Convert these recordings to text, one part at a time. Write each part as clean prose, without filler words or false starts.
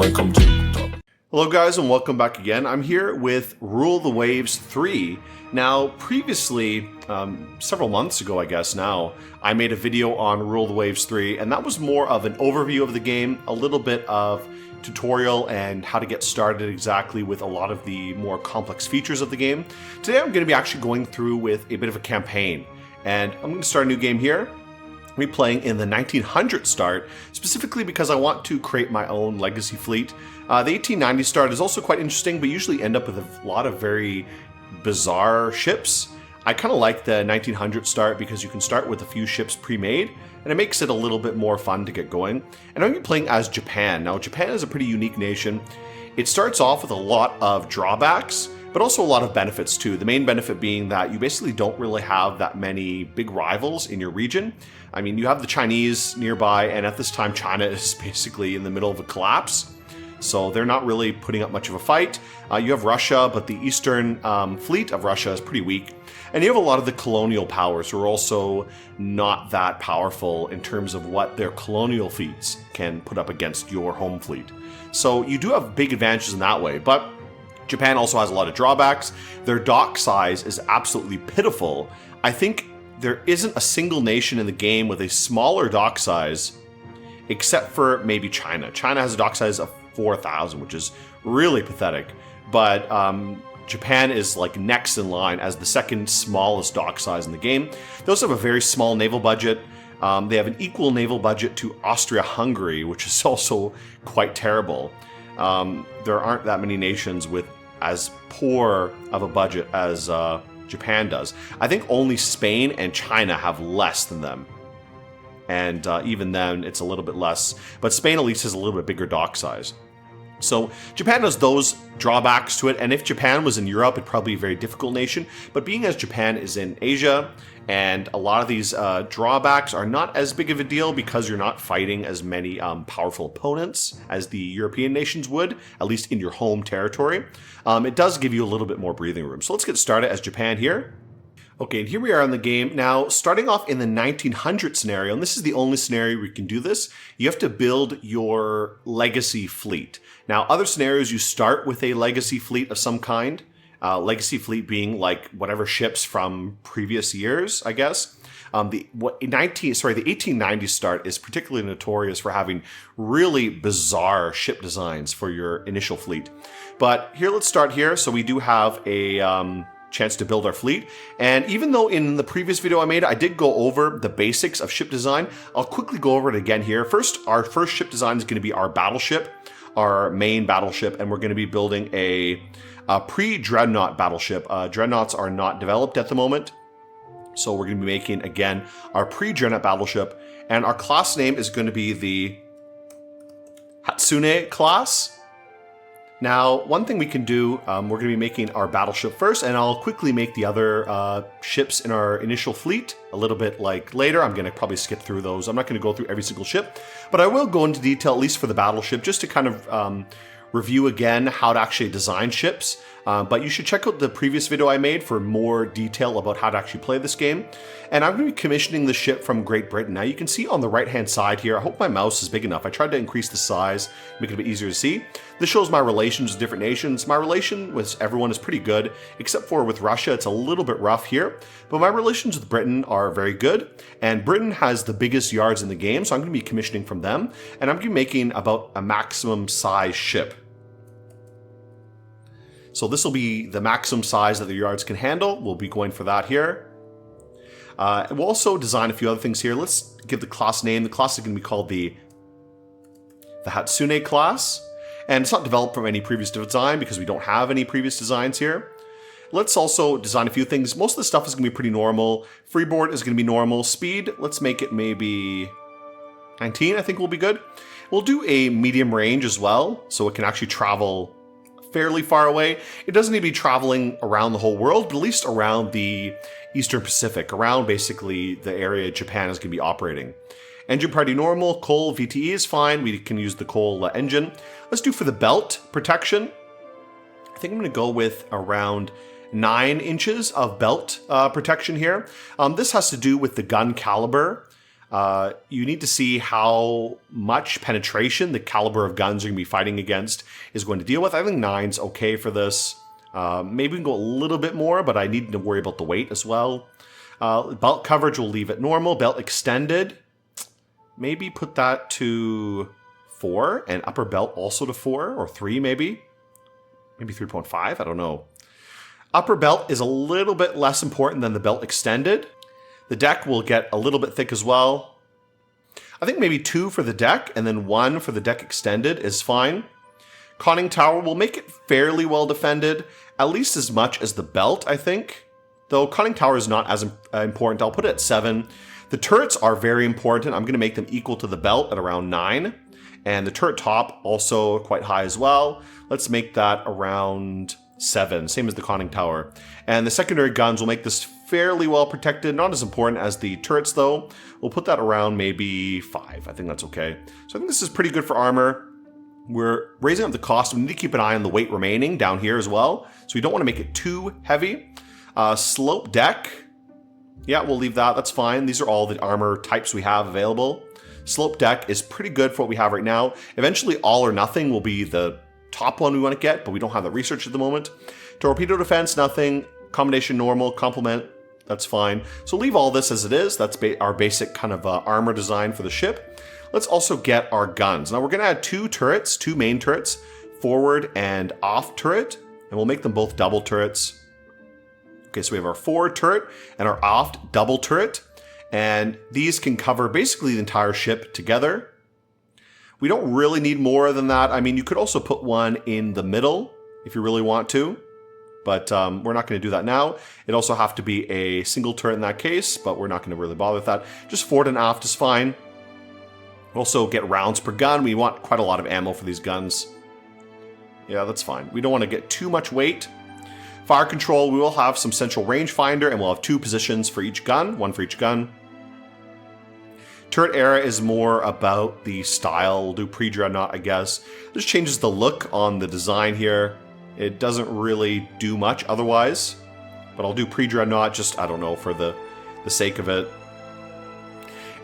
welcome to the... Hello guys and welcome back again. I'm here with Rule the Waves 3. Now previously, several months ago I guess now, I made a video on Rule the Waves 3 and that was more of an overview of the game, a little bit of tutorial and how to get started exactly with a lot of the more complex features of the game. Today I'm going to be actually going through with a bit of a campaign and I'm going to start a new game here. We're playing in the 1900 start, specifically because I want to create my own legacy fleet. The 1890 start is also quite interesting, but usually end up with a lot of very bizarre ships. I kind of like the 1900 start because you can start with a few ships pre-made, and it makes it a little bit more fun to get going. And I'm going to be playing as Japan. Now, Japan is a pretty unique nation. It starts off with a lot of drawbacks, but also a lot of benefits too. The main benefit being that you basically don't really have that many big rivals in your region. I mean, you have the Chinese nearby, and at this time China is basically in the middle of a collapse. So they're not really putting up much of a fight. You have Russia, but the eastern fleet of Russia is pretty weak. And you have a lot of the colonial powers who are also not that powerful in terms of what their colonial fleets can put up against your home fleet. So you do have big advantages in that way, but Japan also has a lot of drawbacks. Their dock size is absolutely pitiful. I think there isn't a single nation in the game with a smaller dock size except for maybe China. China has a dock size of 4,000, which is really pathetic. But Japan is like next in line as the second smallest dock size in the game. They also have a very small naval budget. They have an equal naval budget to Austria-Hungary, which is also quite terrible. There aren't that many nations with as poor of a budget as Japan does. I think only Spain and China have less than them. And even then, it's a little bit less. But Spain at least has a little bit bigger dock size. So Japan has those drawbacks to it. And if Japan was in Europe, it'd probably be a very difficult nation. But being as Japan is in Asia, and a lot of these drawbacks are not as big of a deal because you're not fighting as many powerful opponents as the European nations would, at least in your home territory. It does give you a little bit more breathing room. So let's get started as Japan here. Okay, and here we are in the game. Now, starting off in the 1900 scenario, and this is the only scenario where you can do this, you have to build your legacy fleet. Now, other scenarios, you start with a legacy fleet of some kind. Legacy fleet being like whatever ships from previous years, I guess. The 1890 start is particularly notorious for having really bizarre ship designs for your initial fleet. But here, let's start here. So we do have a chance to build our fleet. And even though in the previous video I made, I did go over the basics of ship design, I'll quickly go over it again here. First, our first ship design is going to be our battleship, our main battleship, and we're going to be building a pre-dreadnought battleship. Dreadnoughts are not developed at the moment. So we're going to be making, again, our pre-dreadnought battleship. And our class name is going to be the Hatsune class. Now, one thing we can do, we're going to be making our battleship first, and I'll quickly make the other ships in our initial fleet a little bit like later. I'm going to probably skip through those. I'm not going to go through every single ship, but I will go into detail, at least for the battleship, just to kind of review again how to actually design ships. But you should check out the previous video I made for more detail about how to actually play this game. And I'm going to be commissioning the ship from Great Britain. Now you can see on the right hand side here, I hope my mouse is big enough. I tried to increase the size, make it a bit easier to see. This shows my relations with different nations. My relation with everyone is pretty good, except for with Russia, it's a little bit rough here. But my relations with Britain are very good. And Britain has the biggest yards in the game, so I'm going to be commissioning from them. And I'm going to be making about a maximum size ship. So this will be the maximum size that the yards can handle. We'll be going for that here. We'll also design a few other things here. Let's give the class name. The class is going to be called the Hatsune class. And it's not developed from any previous design because we don't have any previous designs here. Let's also design a few things. Most of the stuff is going to be pretty normal. Freeboard is going to be normal. Speed, let's make it maybe 19, I think will be good. We'll do a medium range as well, so it can actually travel fairly far away. It doesn't need to be traveling around the whole world, but at least around the Eastern Pacific, around basically the area Japan is going to be operating. Engine party normal, coal VTE is fine. We can use the coal engine. Let's do for the belt protection. I think I'm going to go with around 9 inches of belt protection here. This has to do with the gun caliber. You need to see how much penetration the caliber of guns you're going to be fighting against is going to deal with. I think 9's okay for this. Maybe we can go a little bit more, but I need to worry about the weight as well. Belt coverage, we'll leave it normal. Belt extended, maybe put that to 4, and upper belt also to 4 or 3 maybe. Maybe 3.5, I don't know. Upper belt is a little bit less important than the belt extended. The deck will get a little bit thick as well. I think maybe 2 for the deck and then 1 for the deck extended is fine. Conning tower will make it fairly well defended, at least as much as the belt, I think. Though conning tower is not as important, I'll put it at 7. The turrets are very important. I'm going to make them equal to the belt at around 9. And the turret top also quite high as well. Let's make that around 7, same as the conning tower. And the secondary guns will make this fairly well protected. Not as important as the turrets though. We'll put that around maybe 5. I think that's okay. So I think this is pretty good for armor. We're raising up the cost. We need to keep an eye on the weight remaining down here as well. So we don't want to make it too heavy. Slope deck. Yeah, we'll leave that. That's fine. These are all the armor types we have available. Slope deck is pretty good for what we have right now. Eventually, all or nothing will be the top one we want to get, but we don't have the research at the moment. Torpedo defense, nothing. Combination normal, complement, that's fine. So leave all this as it is. That's our basic kind of armor design for the ship. Let's also get our guns. Now we're going to add 2 turrets, 2 main turrets, forward and aft turret, and we'll make them both double turrets. Okay, so we have our forward turret and our aft double turret, and these can cover basically the entire ship together. We don't really need more than that. I mean, you could also put one in the middle if you really want to, but we're not going to do that now. It also have to be a single turret in that case, but we're not going to really bother with that. Just forward and aft is fine. Also get rounds per gun. We want quite a lot of ammo for these guns. Yeah, that's fine. We don't want to get too much weight. Fire control, we will have some central rangefinder, and we'll have 2 positions for each gun, 1 for each gun. Turret era is more about the style. We'll do pre-dreadnought, I guess. This changes the look on the design here. It doesn't really do much otherwise, but I'll do pre-dreadnought just, I don't know, for the sake of it.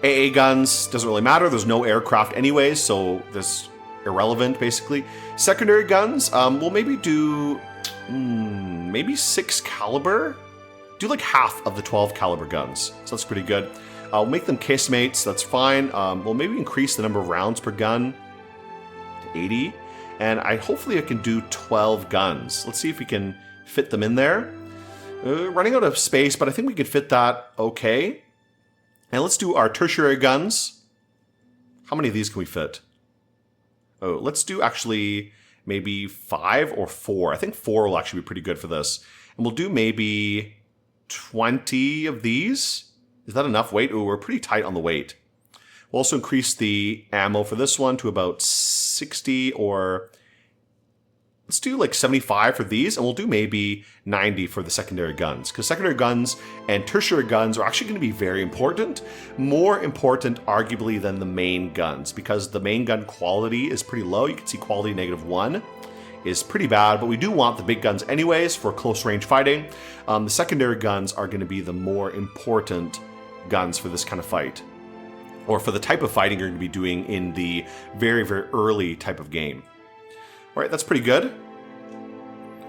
AA guns, doesn't really matter. There's no aircraft anyways, so this irrelevant, basically. Secondary guns, we'll maybe do... maybe 6 caliber? Do like half of the 12 caliber guns. So that's pretty good. I'll make them casemates, that's fine. We'll maybe increase the number of rounds per gun to 80. And hopefully I can do 12 guns. Let's see if we can fit them in there. Running out of space, but I think we could fit that okay. And let's do our tertiary guns. How many of these can we fit? Oh, let's do actually maybe 5 or 4. I think 4 will actually be pretty good for this. And we'll do maybe 20 of these. Is that enough weight? Ooh, we're pretty tight on the weight. We'll also increase the ammo for this one to about 60, or let's do like 75 for these, and we'll do maybe 90 for the secondary guns, because secondary guns and tertiary guns are actually going to be very important. More important, arguably, than the main guns, because the main gun quality is pretty low. You can see quality -1 is pretty bad, but we do want the big guns anyways for close range fighting. The secondary guns are going to be the more important guns for this kind of fight, or for the type of fighting you're going to be doing in the very, very early type of game. All right, that's pretty good.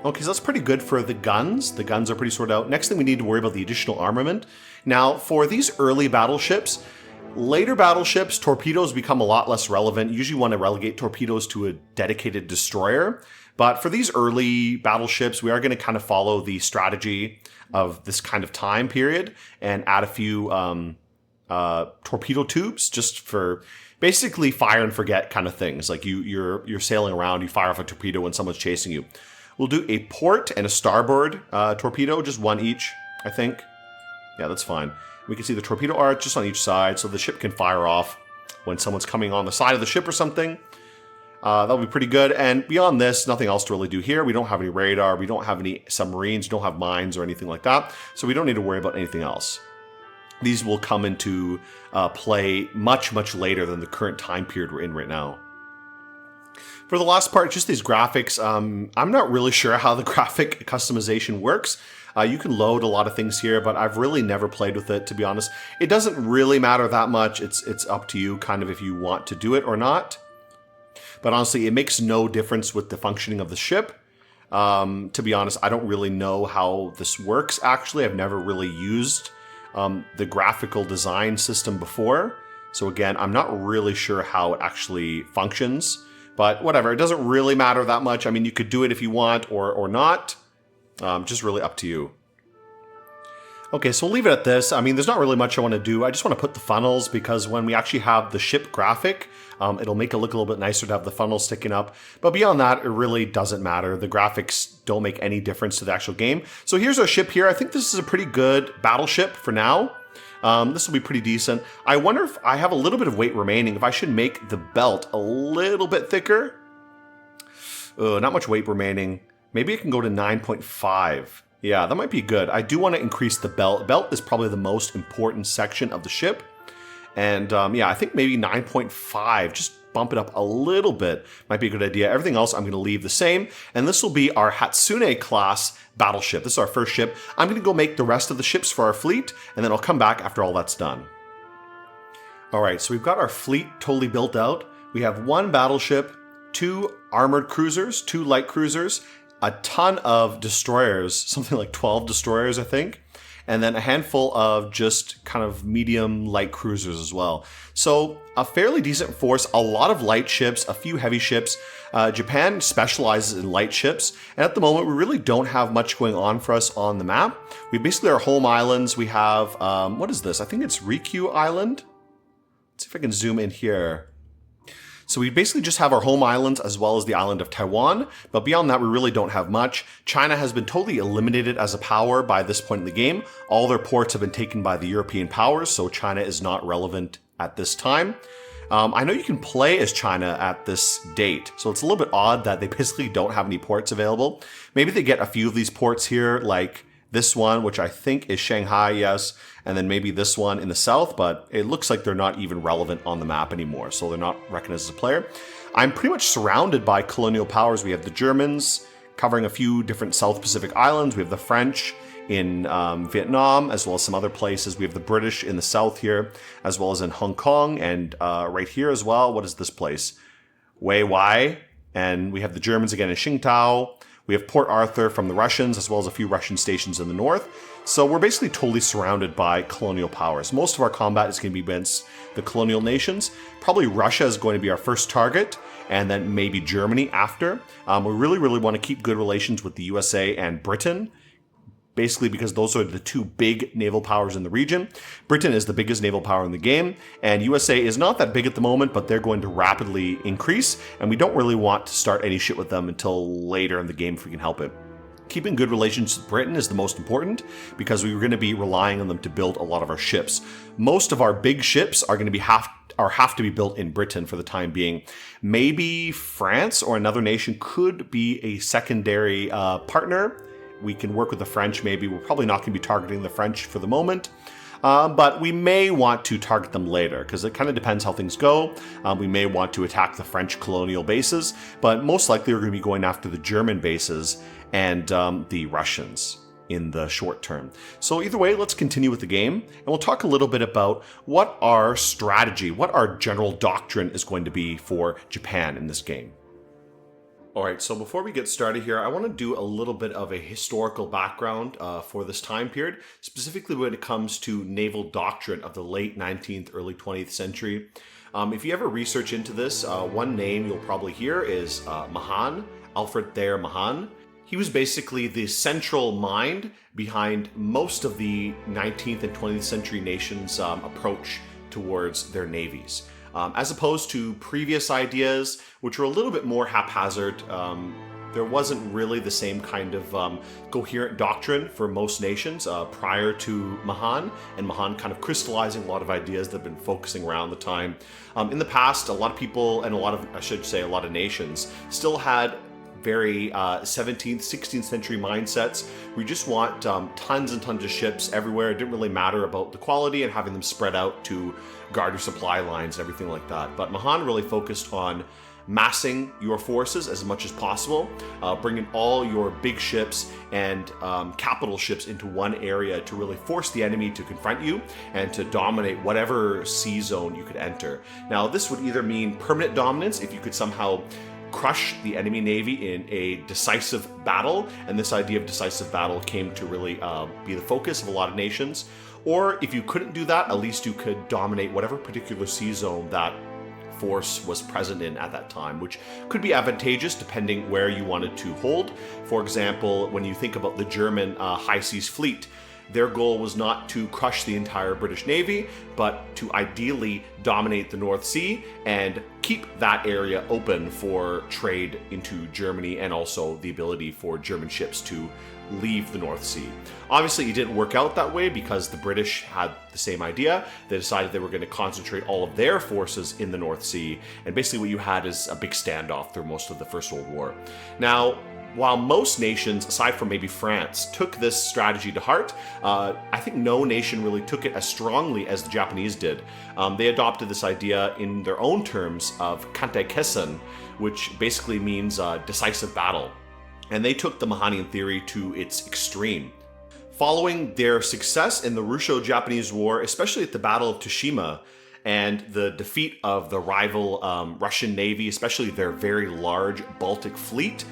Okay, so that's pretty good for the guns. The guns are pretty sorted out. Next thing we need to worry about the additional armament. Now, for these early battleships, later battleships, torpedoes become a lot less relevant. You usually want to relegate torpedoes to a dedicated destroyer. But for these early battleships, we are going to kind of follow the strategy of this kind of time period and add a few torpedo tubes just for basically fire and forget kind of things. Like you're sailing around, you fire off a torpedo when someone's chasing you. We'll do a port and a starboard torpedo, just 1 each, I think. Yeah, that's fine. We can see the torpedo arch just on each side, so the ship can fire off when someone's coming on the side of the ship or something. That'll be pretty good. And beyond this, nothing else to really do here. We don't have any radar. We don't have any submarines. We don't have mines or anything like that. So we don't need to worry about anything else. These will come into play much, much later than the current time period we're in right now. For the last part, just these graphics, I'm not really sure how the graphic customization works. You can load a lot of things here, but I've really never played with it, to be honest. It doesn't really matter that much. It's up to you kind of if you want to do it or not. But honestly, it makes no difference with the functioning of the ship. To be honest, I don't really know how this works, actually. I've never really used the graphical design system before. So again, I'm not really sure how it actually functions. But whatever, it doesn't really matter that much. I mean, you could do it if you want or not. Just really up to you. Okay, so we'll leave it at this. I mean, there's not really much I want to do. I just want to put the funnels because when we actually have the ship graphic, it'll make it look a little bit nicer to have the funnels sticking up. But beyond that, it really doesn't matter. The graphics don't make any difference to the actual game. So here's our ship here. I think this is a pretty good battleship for now. This will be pretty decent. I wonder if I have a little bit of weight remaining, if I should make the belt a little bit thicker. Not much weight remaining. Maybe it can go to 9.5. Yeah, that might be good. I do want to increase the belt. Belt is probably the most important section of the ship. And yeah, I think maybe 9.5, just bump it up a little bit, might be a good idea. Everything else I'm going to leave the same. And this will be our Hatsune class battleship. This is our first ship. I'm going to go make the rest of the ships for our fleet, and then I'll come back after all that's done. All right, so we've got our fleet totally built out. We have 1 battleship, 2 armored cruisers, 2 light cruisers, a ton of destroyers, something like 12 destroyers, I think, and then a handful of just kind of medium light cruisers as well. So a fairly decent force, a lot of light ships, a few heavy ships. Japan specializes in light ships, and at the moment we really don't have much going on for us on the map. We basically our home islands. We have, what is this? I think it's Ryukyu Island. Let's see if I can zoom in here. So we basically just have our home islands as well as the island of Taiwan, but beyond that we really don't have much. China has been totally eliminated as a power by this point in the game. All their ports have been taken by the European powers, so China is not relevant at this time. I know you can play as China at this date, so it's a little bit odd that they basically don't have any ports available. Maybe they get a few of these ports here, like this one, which I think is Shanghai, yes, and then maybe this one in the south, but it looks like they're not even relevant on the map anymore, so they're not recognized as a player. I'm pretty much surrounded by colonial powers. We have the Germans covering a few different South Pacific islands. We have the French in Vietnam, as well as some other places. We have the British in the south here, as well as in Hong Kong, and right here as well. What is this place? Wei, and we have the Germans again in Qingdao. We have Port Arthur from the Russians, as well as a few Russian stations in the north. So we're basically totally surrounded by colonial powers. Most of our combat is going to be against the colonial nations. Probably Russia is going to be our first target, and then maybe Germany after. We really want to keep good relations with the USA and Britain, basically because those are the 2 big naval powers in the region. Britain is the biggest naval power in the game, and USA is not that big at the moment, but they're going to rapidly increase, and we don't really want to start any shit with them until later in the game if we can help it. Keeping good relations with Britain is the most important because we're going to be relying on them to build a lot of our ships. Most of our big ships are going to be have to be built in Britain for the time being. Maybe France or another nation could be a secondary partner. We can work with the French maybe. We're probably not going to be targeting the French for the moment. But we may want to target them later because it kind of depends how things go. We may want to attack the French colonial bases, but most likely we're going to be going after the German bases and the Russians in the short term. So either way, let's continue with the game, and we'll talk a little bit about what our strategy, what our general doctrine is going to be for Japan in this game. All right, so before we get started here, I want to do a little bit of a historical background for this time period, specifically when it comes to naval doctrine of the late 19th, early 20th century. If you ever research into this, one name you'll probably hear is Mahan, Alfred Thayer Mahan. He was basically the central mind behind most of the 19th and 20th century nations' approach towards their navies. As opposed to previous ideas, which were a little bit more haphazard, there wasn't really the same kind of coherent doctrine for most nations prior to Mahan, and Mahan kind of crystallizing a lot of ideas that have been focusing around the time. In the past, a lot of people, and a lot of nations, still had very 17th, 16th century mindsets. We just want tons and tons of ships everywhere. It didn't really matter about the quality and having them spread out to guard your supply lines and everything like that. But Mahan really focused on massing your forces as much as possible, bringing all your big ships and capital ships into one area to really force the enemy to confront you and to dominate whatever sea zone you could enter. Now, this would either mean permanent dominance if you could somehow crush the enemy navy in a decisive battle, and this idea of decisive battle came to really be the focus of a lot of nations. Or if you couldn't do that, at least you could dominate whatever particular sea zone that force was present in at that time, which could be advantageous depending where you wanted to hold. For example, when you think about the German high seas fleet, their goal was not to crush the entire British Navy, but to ideally dominate the North Sea and keep that area open for trade into Germany, and also the ability for German ships to leave the North Sea. Obviously, it didn't work out that way because the British had the same idea. They decided they were going to concentrate all of their forces in the North Sea, and basically what you had is a big standoff through most of the First World War. Now, while most nations, aside from maybe France, took this strategy to heart, I think no nation really took it as strongly as the Japanese did. They adopted this idea in their own terms of kantai-kessen, which basically means decisive battle. And they took the Mahanian theory to its extreme. Following their success in the Russo-Japanese War, especially at the Battle of Tsushima, and the defeat of the rival Russian Navy, especially their very large Baltic fleet,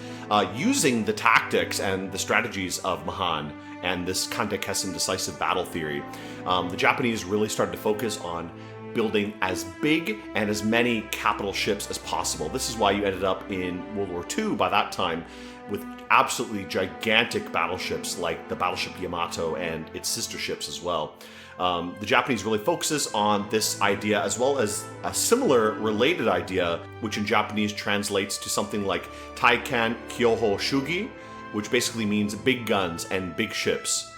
using the tactics and the strategies of Mahan and this kantai-kessen decisive battle theory, the Japanese really started to focus on building as big and as many capital ships as possible. This is why you ended up in World War II by that time with absolutely gigantic battleships like the battleship Yamato and its sister ships as well. The Japanese really focuses on this idea, as well as a similar related idea, which in Japanese translates to something like Taikan Kyoho Shugi, which basically means big guns and big ships.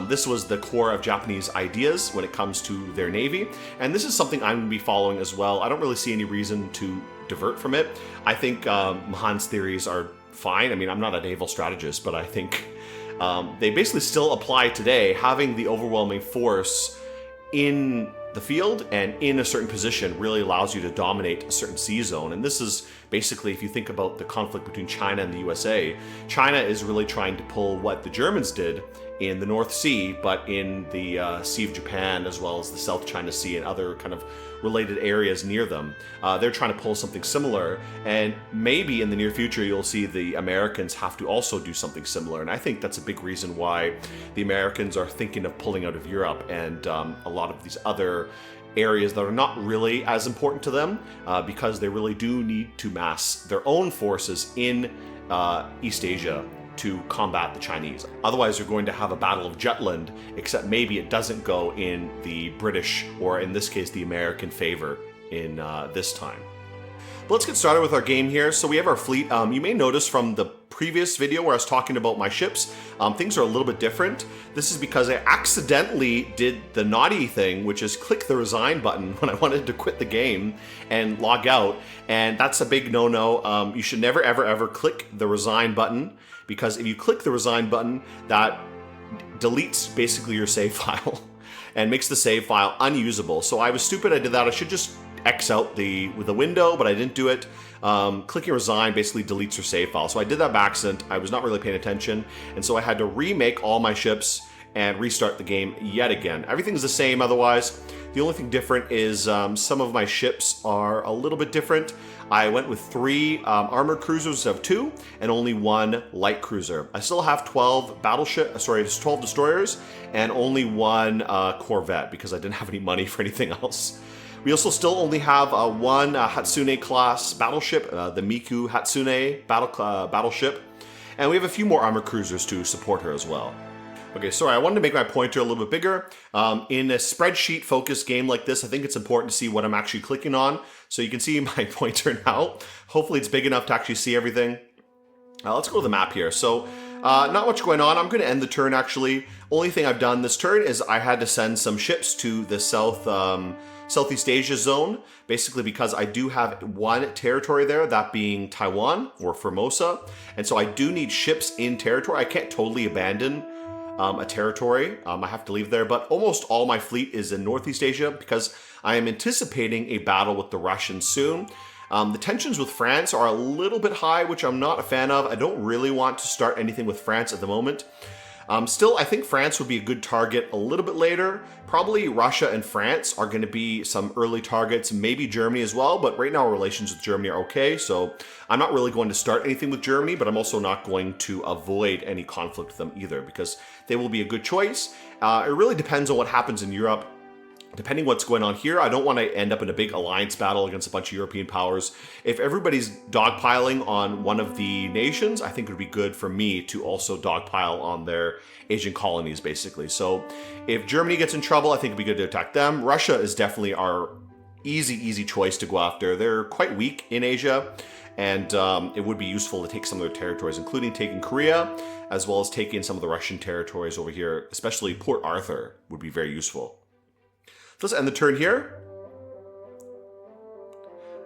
This was the core of Japanese ideas when it comes to their navy, and this is something I'm going to be following as well. I don't really see any reason to divert from it. I think Mahan's theories are fine. I mean, I'm not a naval strategist, but I think they basically still apply today. Having the overwhelming force in the field and in a certain position really allows you to dominate a certain sea zone. And this is basically, if you think about the conflict between China and the USA, China is really trying to pull what the Germans did in the North Sea, but in the Sea of Japan, as well as the South China Sea and other kind of related areas near them. They're trying to pull something similar, and maybe in the near future you'll see the Americans have to also do something similar. And I think that's a big reason why the Americans are thinking of pulling out of Europe and a lot of these other areas that are not really as important to them, because they really do need to mass their own forces in East Asia to combat the Chinese. Otherwise, you're going to have a Battle of Jutland, except maybe it doesn't go in the British, or in this case, the American favor in this time. But let's get started with our game here. So we have our fleet. You may notice from the previous video where I was talking about my ships, things are a little bit different. This is because I accidentally did the naughty thing, which is click the resign button when I wanted to quit the game and log out. And that's a big no-no. You should never, ever, ever click the resign button, because if you click the resign button, that deletes basically your save file and makes the save file unusable. So I was stupid, I did that. I should just X out the window, but I didn't do it. Clicking resign basically deletes your save file. So I did that by accident. I was not really paying attention, and so I had to remake all my ships and restart the game yet again. Everything's the same otherwise. The only thing different is some of my ships are a little bit different. I went with 3 armored cruisers instead of 2, and only 1 light cruiser. I still have 12 destroyers, and only 1 corvette because I didn't have any money for anything else. We also still only have 1 Hatsune class battleship, the Miku Hatsune battleship, and we have a few more armored cruisers to support her as well. Okay, sorry, I wanted to make my pointer a little bit bigger. In a spreadsheet focused game like this, I think it's important to see what I'm actually clicking on. So you can see my pointer now. Hopefully it's big enough to actually see everything. Let's go to the map here. So not much going on. I'm going to end the turn actually. Only thing I've done this turn is I had to send some ships to the Southeast Asia zone, basically because I do have 1 territory there, that being Taiwan or Formosa. And so I do need ships in territory. I can't totally abandon a territory. I have to leave there, but almost all my fleet is in Northeast Asia because I am anticipating a battle with the Russians soon. The tensions with France are a little bit high, which I'm not a fan of. I don't really want to start anything with France at the moment. Still, I think France would be a good target a little bit later. Probably Russia and France are going to be some early targets, maybe Germany as well, but right now our relations with Germany are okay, so I'm not really going to start anything with Germany, but I'm also not going to avoid any conflict with them either, because they will be a good choice. It really depends on what happens in Europe. Depending what's going on here, I don't want to end up in a big alliance battle against a bunch of European powers. If everybody's dogpiling on one of the nations, I think it would be good for me to also dogpile on their Asian colonies, basically. So if Germany gets in trouble, I think it'd be good to attack them. Russia is definitely our easy choice to go after. They're quite weak in Asia, and it would be useful to take some of their territories, including taking Korea, as well as taking some of the Russian territories over here, especially Port Arthur would be very useful. So let's end the turn here.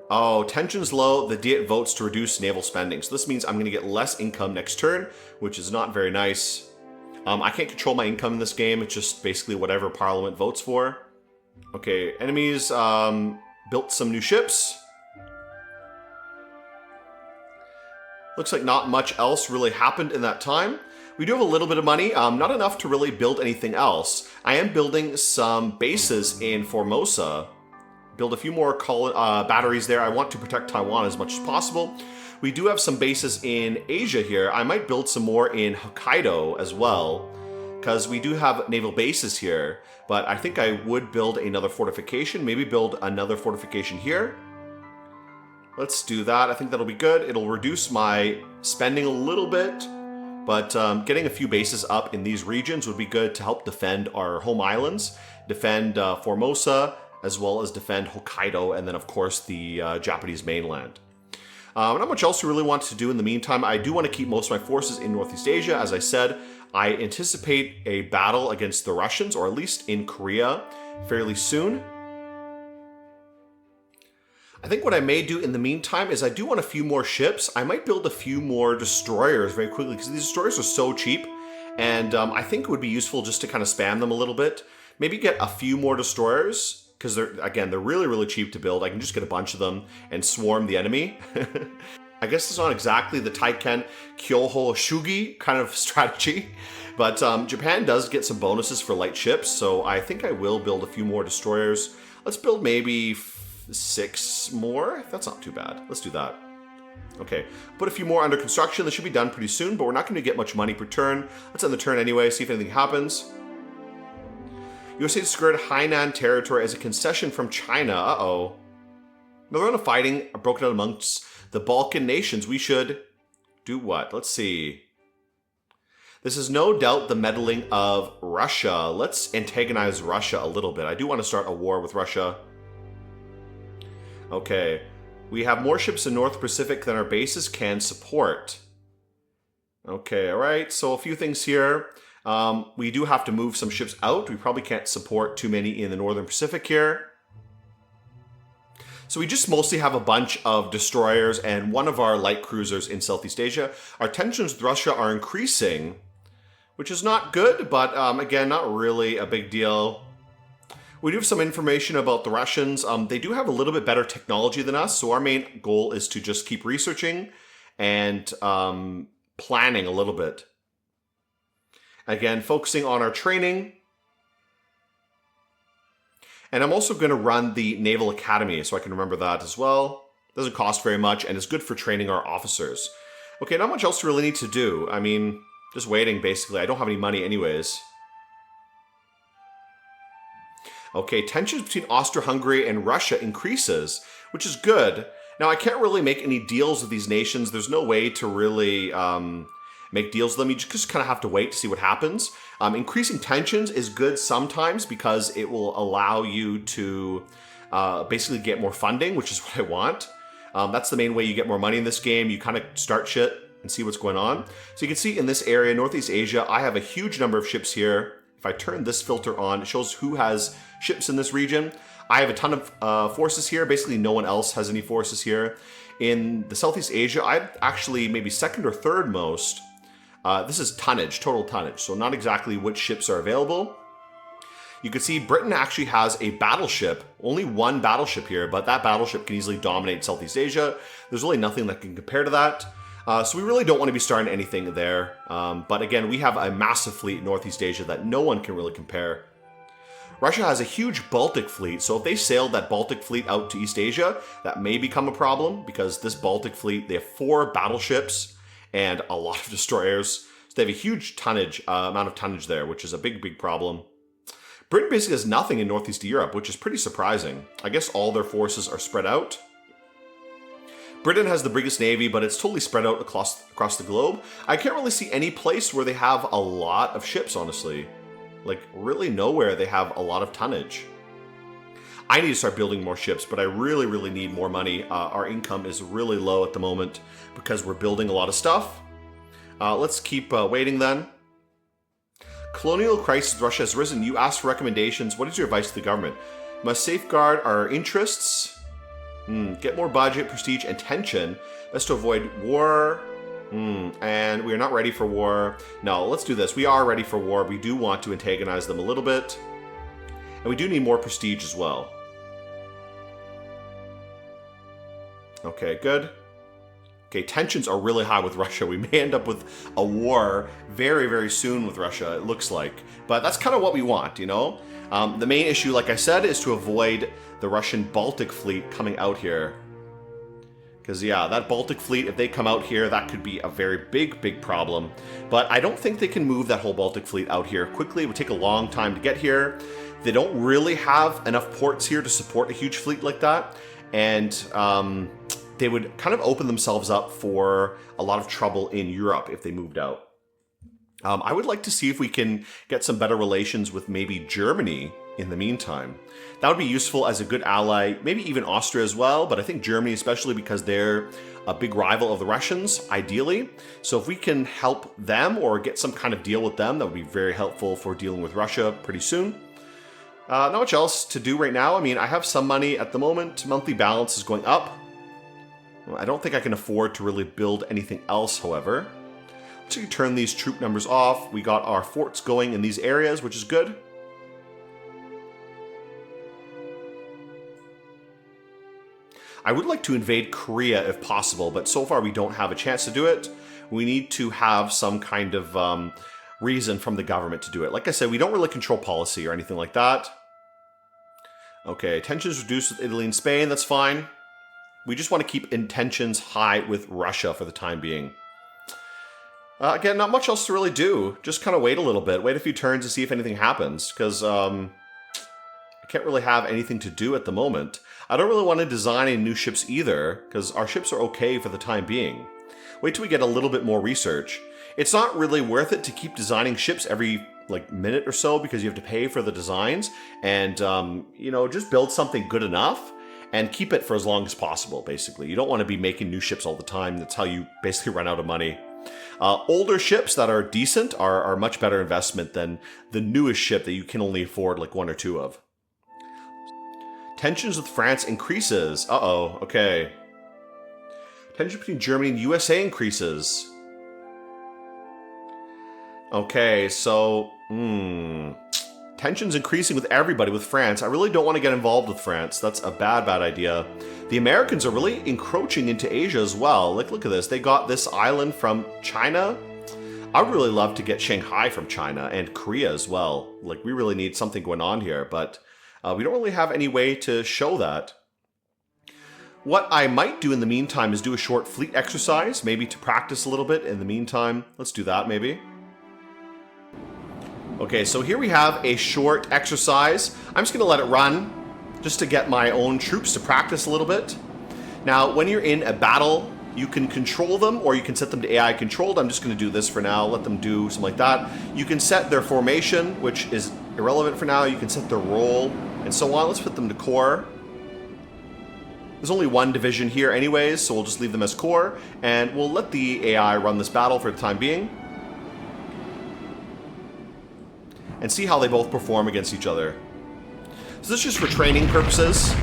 Oh, tension's low. The Diet votes to reduce naval spending. So this means I'm going to get less income next turn, which is not very nice. I can't control my income in this game. It's just basically whatever Parliament votes for. Okay, enemies built some new ships. Looks like not much else really happened in that time. We do have a little bit of money, not enough to really build anything else. I am building some bases in Formosa. Build a few more batteries there. I want to protect Taiwan as much as possible. We do have some bases in Asia here. I might build some more in Hokkaido as well, because we do have naval bases here. But I think I would build another fortification, maybe build another fortification here. Let's do that. I think that'll be good. It'll reduce my spending a little bit. But getting a few bases up in these regions would be good to help defend our home islands, defend Formosa, as well as defend Hokkaido, and then, of course, the Japanese mainland. Not much else we really want to do in the meantime. I do want to keep most of my forces in Northeast Asia. As I said, I anticipate a battle against the Russians, or at least in Korea, fairly soon. I think what I may do in the meantime is I do want a few more ships. I might build a few more destroyers very quickly, because these destroyers are so cheap, and I think it would be useful just to kind of spam them a little bit. Maybe get a few more destroyers, because they're really cheap to build. I can just get a bunch of them and swarm the enemy. I guess it's not exactly the Taiken Kyoho Shugi kind of strategy, but Japan does get some bonuses for light ships, so I think I will build a few more destroyers. Let's build maybe 6 more. That's not too bad. Let's do that. Okay, put a few more under construction. This should be done pretty soon, but we're not going to get much money per turn. Let's end the turn anyway, see if anything happens. USA secured Hainan territory as a concession from China. Uh-oh. Another round of fighting broken out amongst the Balkan nations. We should do what? Let's see. This is no doubt the meddling of Russia. Let's antagonize Russia a little bit. I do want to start a war with Russia. Okay, we have more ships in North Pacific than our bases can support. Okay, all right, so a few things here. We do have to move some ships out. We probably can't support too many in the Northern Pacific here. So we just mostly have a bunch of destroyers and one of our light cruisers in Southeast Asia. Our tensions with Russia are increasing, which is not good, but again, not really a big deal. We do have some information about the Russians. They do have a little bit better technology than us, so our main goal is to just keep researching and planning a little bit. Again, focusing on our training. And I'm also going to run the Naval Academy, so I can remember that as well. Doesn't cost very much, and it's good for training our officers. Okay, not much else to really need to do. I mean, just waiting, basically. I don't have any money anyways. Okay, tensions between Austria-Hungary and Russia increases, which is good. Now, I can't really make any deals with these nations. There's no way to really make deals with them. You just kind of have to wait to see what happens. Increasing tensions is good sometimes because it will allow you to basically get more funding, which is what I want. That's the main way you get more money in this game. You kind of start shit and see what's going on. So you can see in this area, Northeast Asia, I have a huge number of ships here. If I turn this filter on, it shows who has ships in this region. I have a ton of forces here. Basically, no one else has any forces here. In the Southeast Asia, I'm actually maybe second or third most. This is tonnage, total tonnage, so not exactly which ships are available. You can see Britain actually has a battleship, only one battleship here, but that battleship can easily dominate Southeast Asia. There's really nothing that can compare to that. So we really don't want to be starting anything there. But again, we have a massive fleet in Northeast Asia that no one can really compare. Russia has a huge Baltic fleet, so if they sailed that Baltic fleet out to East Asia, that may become a problem because this Baltic fleet, they have 4 battleships and a lot of destroyers. So they have a huge tonnage, amount of tonnage there, which is a big, big problem. Britain basically has nothing in Northeast Europe, which is pretty surprising. I guess all their forces are spread out. Britain has the biggest navy, but it's totally spread out across the globe. I can't really see any place where they have a lot of ships, honestly. Like, really nowhere they have a lot of tonnage. I need to start building more ships, but I really, really need more money. Our income is really low at the moment because we're building a lot of stuff. Let's keep waiting then. Colonial crisis with Russia has risen. You asked for recommendations. What is your advice to the government? Must safeguard our interests. Get more budget, prestige, and tension. Best to avoid war. And we are not ready for war. No, let's do this. We are ready for war. We do want to antagonize them a little bit. And we do need more prestige as well. Okay, good. Okay, tensions are really high with Russia. We may end up with a war very, very soon with Russia, it looks like. But that's kind of what we want, you know? The main issue, like I said, is to avoid the Russian Baltic fleet coming out here. Because, yeah, that Baltic fleet, if they come out here, that could be a very big, big problem. But I don't think they can move that whole Baltic fleet out here quickly. It would take a long time to get here. They don't really have enough ports here to support a huge fleet like that. And they would kind of open themselves up for a lot of trouble in Europe if they moved out. I would like to see if we can get some better relations with maybe Germany in the meantime. That would be useful as a good ally, maybe even Austria as well, but I think Germany, especially because they're a big rival of the Russians, ideally. So if we can help them or get some kind of deal with them, that would be very helpful for dealing with Russia pretty soon. Not much else to do right now. I mean, I have some money at the moment. Monthly balance is going up. I don't think I can afford to really build anything else, however. Let's turn these troop numbers off. We got our forts going in these areas, which is good. I would like to invade Korea if possible, but so far we don't have a chance to do it. We need to have some kind of reason from the government to do it. Like I said, we don't really control policy or anything like that. Okay, tensions reduced with Italy and Spain, that's fine. We just want to keep tensions high with Russia for the time being. Again, not much else to really do. Just kind of wait a little bit. Wait a few turns to see if anything happens. Because I can't really have anything to do at the moment. I don't really want to design any new ships either. Because our ships are okay for the time being. Wait till we get a little bit more research. It's not really worth it to keep designing ships every minute or so. Because you have to pay for the designs. And, you know, just build something good enough. And keep it for as long as possible, basically. You don't want to be making new ships all the time. That's how you basically run out of money. Older ships that are decent are much better investment than the newest ship that you can only afford like 1 or 2 of. Tensions with France increases. Uh-oh, okay. Tension between Germany and USA increases. Okay, so... Tensions increasing with everybody, with France. I really don't want to get involved with France. That's a bad, bad idea. The Americans are really encroaching into Asia as well. Like, look at this. They got this island from China. I would really love to get Shanghai from China and Korea as well. Like, we really need something going on here, but we don't really have any way to show that. What I might do in the meantime is do a short fleet exercise, maybe to practice a little bit in the meantime. Let's do that, maybe. Okay, so here we have a short exercise. I'm just going to let it run just to get my own troops to practice a little bit. Now, when you're in a battle, you can control them or you can set them to AI controlled. I'm just going to do this for now, let them do something like that. You can set their formation, which is irrelevant for now. You can set their role and so on. Let's put them to core. There's only one division here anyways, so we'll just leave them as core. And we'll let the AI run this battle for the time being. And see how they both perform against each other. So this is just for training purposes.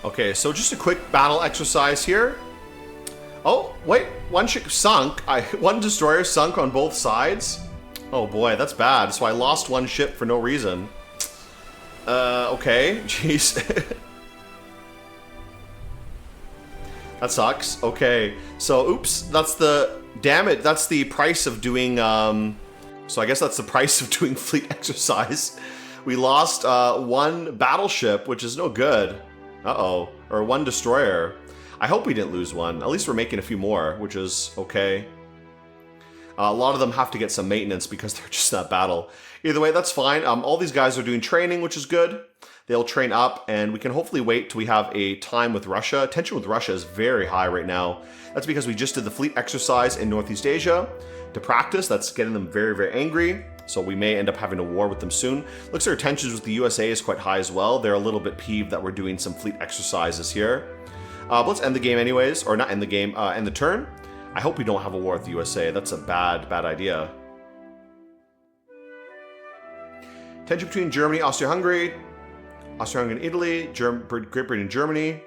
Okay, so just a quick battle exercise here. Oh, wait, one ship sunk. One destroyer sunk on both sides. Oh boy, that's bad. So I lost one ship for no reason. Okay, jeez. That sucks. Okay, so oops, that's the damage. That's the price of doing. So I guess that's the price of doing fleet exercise. We lost one battleship, which is no good. Uh-oh, or one destroyer. I hope we didn't lose one. At least we're making a few more, which is okay. A lot of them have to get some maintenance because they're just that battle. Either way, that's fine. All these guys are doing training, which is good. They'll train up, and we can hopefully wait till we have a time with Russia. Tension with Russia is very high right now. That's because we just did the fleet exercise in Northeast Asia to practice. That's getting them very, very angry. So we may end up having a war with them soon. Looks like our tensions with the USA is quite high as well. They're a little bit peeved that we're doing some fleet exercises here. But let's end the game anyways, or not end the game, end the turn. I hope we don't have a war with the USA. That's a bad, bad idea. Tension between Germany, Austria-Hungary, Austria-Hungary and Italy, Great Britain, Germany.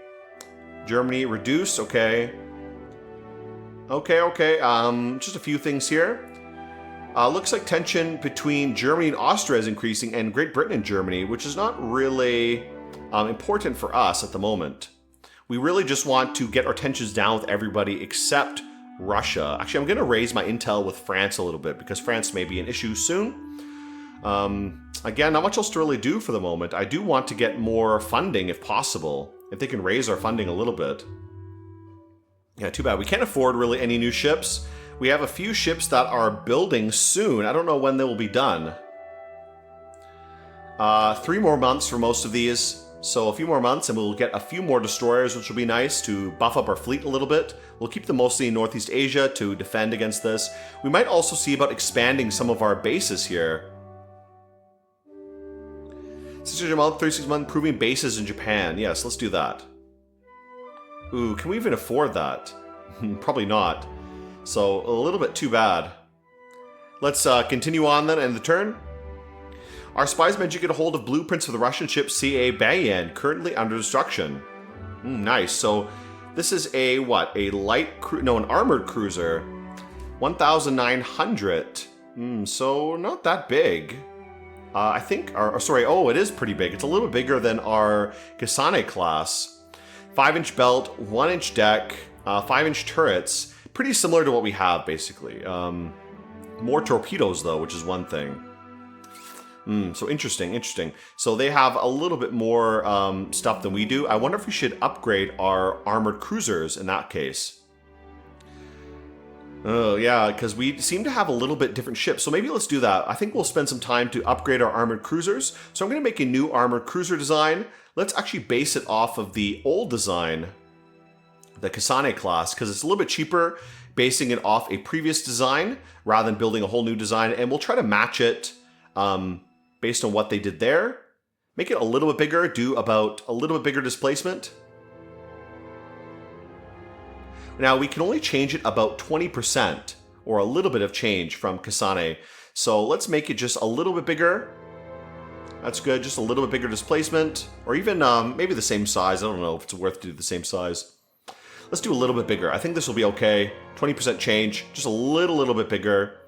Germany reduce, okay. Okay. Just a few things here. Looks like tension between Germany and Austria is increasing, and Great Britain and Germany, which is not really important for us at the moment. We really just want to get our tensions down with everybody except Russia. Actually, I'm going to raise my intel with France a little bit because France may be an issue soon. Again, not much else to really do for the moment. I do want to get more funding if possible, if they can raise our funding a little bit. Yeah, too bad. We can't afford really any new ships. We have a few ships that are building soon. I don't know when they will be done. 3 more months for most of these. So a few more months and we'll get a few more destroyers, which will be nice to buff up our fleet a little bit. We'll keep them mostly in Northeast Asia to defend against this. We might also see about expanding some of our bases here. 600 a month, 36 month, improving bases in Japan. Yes, let's do that. Ooh, can we even afford that? Probably not. So a little bit too bad. Let's continue on then, end the turn. Our spies managed to get a hold of blueprints for the Russian ship CA Bayan, currently under destruction. Nice. So this is a what? A an armored cruiser. 1,900. So not that big. I think, oh, it is pretty big. It's a little bigger than our Kasane class. 5-inch belt, 1-inch deck, 5-inch turrets. Pretty similar to what we have, basically. More torpedoes, though, which is one thing. So interesting. So they have a little bit more stuff than we do. I wonder if we should upgrade our armored cruisers in that case. Oh, yeah, because we seem to have a little bit different ships. So maybe let's do that. I think we'll spend some time to upgrade our armored cruisers. So I'm going to make a new armored cruiser design. Let's actually base it off of the old design, the Kasane class, because it's a little bit cheaper basing it off a previous design rather than building a whole new design. And we'll try to match it based on what they did there. Make it a little bit bigger, do about a little bit bigger displacement. Now, we can only change it about 20%, or a little bit of change from Kasane. So let's make it just a little bit bigger. That's good, just a little bit bigger displacement, or even maybe the same size. I don't know if it's worth to do the same size. Let's do a little bit bigger. I think this will be okay. 20% change, just a little bit bigger.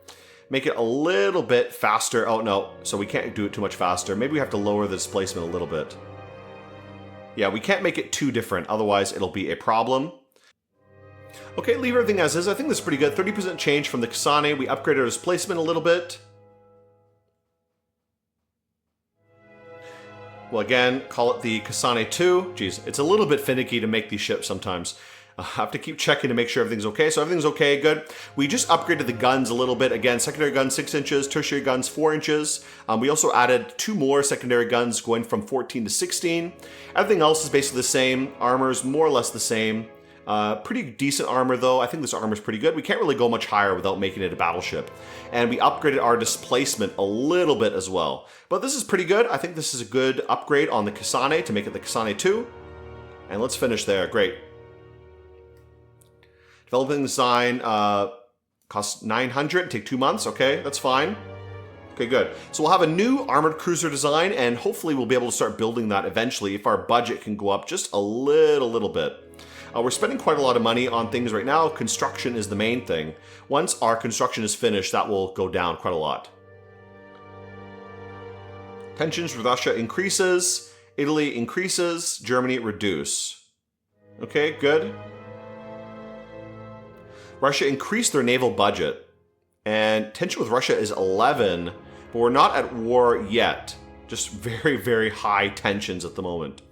Make it a little bit faster. Oh, no, so we can't do it too much faster. Maybe we have to lower the displacement a little bit. Yeah, we can't make it too different, otherwise it'll be a problem. Okay, leave everything as is. I think this is pretty good. 30% change from the Kasane. We upgraded our displacement a little bit. Well, again, call it the Kasane 2. Geez, it's a little bit finicky to make these ships sometimes. I have to keep checking to make sure everything's okay. So everything's okay, good. We just upgraded the guns a little bit. Again, secondary guns 6 inches, tertiary guns 4 inches. We also added 2 more secondary guns going from 14 to 16. Everything else is basically the same. Armor's more or less the same. Pretty decent armor though. I think this armor is pretty good. We can't really go much higher without making it a battleship. And we upgraded our displacement a little bit as well. But this is pretty good. I think this is a good upgrade on the Kasane to make it the Kasane 2. And let's finish there. Great. Developing design costs 900, take 2 months. Okay, that's fine. Okay, good. So we'll have a new armored cruiser design, and hopefully we'll be able to start building that eventually if our budget can go up just a little bit. We're spending quite a lot of money on things right now. Construction is the main thing. Once our construction is finished, that will go down quite a lot. Tensions with Russia increases. Italy increases. Germany reduce. Okay, good. Russia increased their naval budget. And tension with Russia is 11, but we're not at war yet. Just very, very high tensions at the moment.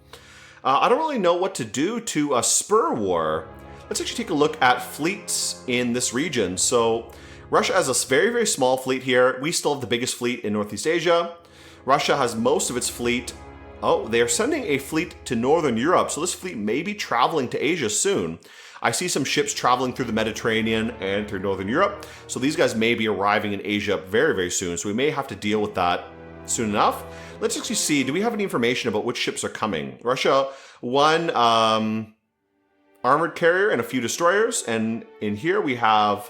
I don't really know what to do to spur war. Let's actually take a look at fleets in this region. So Russia has a very, very small fleet here. We still have the biggest fleet in Northeast Asia. Russia has most of its fleet. Oh, they are sending a fleet to Northern Europe. So this fleet may be traveling to Asia soon. I see some ships traveling through the Mediterranean and through Northern Europe. So these guys may be arriving in Asia very, very soon. So we may have to deal with that soon enough. Let's actually see, do we have any information about which ships are coming? Russia, one armored carrier and a few destroyers. And in here we have,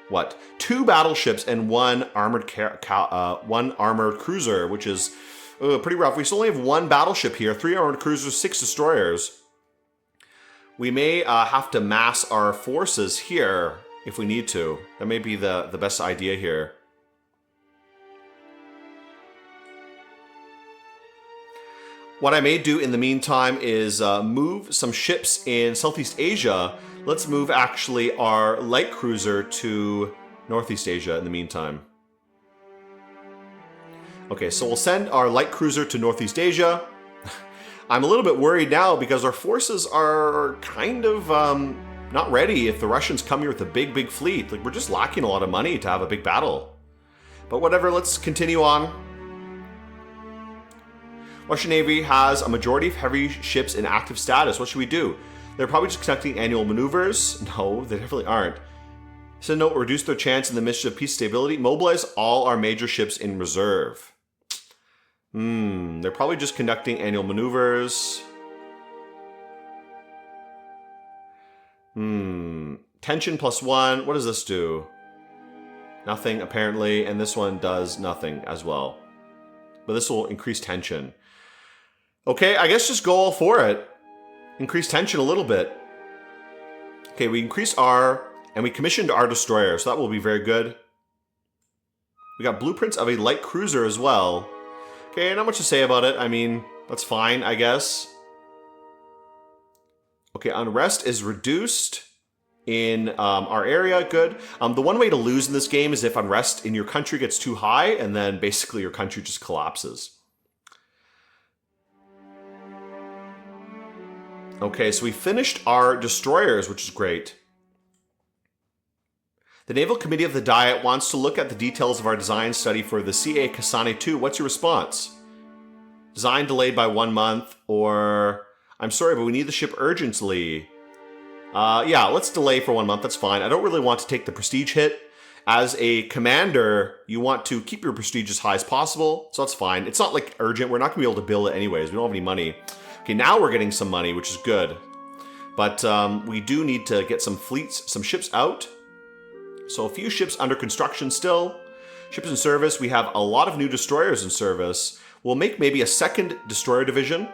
what? 2 battleships and one armored cruiser, which is pretty rough. We still only have 1 battleship here, 3 armored cruisers, 6 destroyers. We may have to mass our forces here if we need to. That may be the best idea here. What I may do in the meantime is move some ships in Southeast Asia. Let's move actually our light cruiser to Northeast Asia in the meantime. Okay, so we'll send our light cruiser to Northeast Asia. I'm a little bit worried now because our forces are kind of not ready if the Russians come here with a big, big fleet. Like, we're just lacking a lot of money to have a big battle. But whatever, let's continue on. Russian Navy has a majority of heavy ships in active status. What should we do? They're probably just conducting annual maneuvers. No, they definitely aren't. So note, reduce their chance in the midst of peace stability. Mobilize all our major ships in reserve. They're probably just conducting annual maneuvers. Tension +1. What does this do? Nothing, apparently. And this one does nothing as well. But this will increase tension. Okay, I guess just go all for it. Increase tension a little bit. Okay, we increased and we commissioned our destroyer, so that will be very good. We got blueprints of a light cruiser as well. Okay, not much to say about it. I mean, that's fine, I guess. Okay, unrest is reduced in our area. Good. The one way to lose in this game is if unrest in your country gets too high, and then basically your country just collapses. Okay, so we finished our destroyers, which is great. The Naval Committee of the Diet wants to look at the details of our design study for the CA Hatsune 2. What's your response? Design delayed by 1 month, or I'm sorry, but we need the ship urgently. Yeah, let's delay for 1 month. That's fine. I don't really want to take the prestige hit. As a commander, you want to keep your prestige as high as possible, so that's fine. It's not like urgent. We're not going to be able to build it anyways. We don't have any money. Okay, now we're getting some money, which is good. But we do need to get some fleets, some ships out. So a few ships under construction still. Ships in service. We have a lot of new destroyers in service. We'll make maybe a 2nd destroyer division.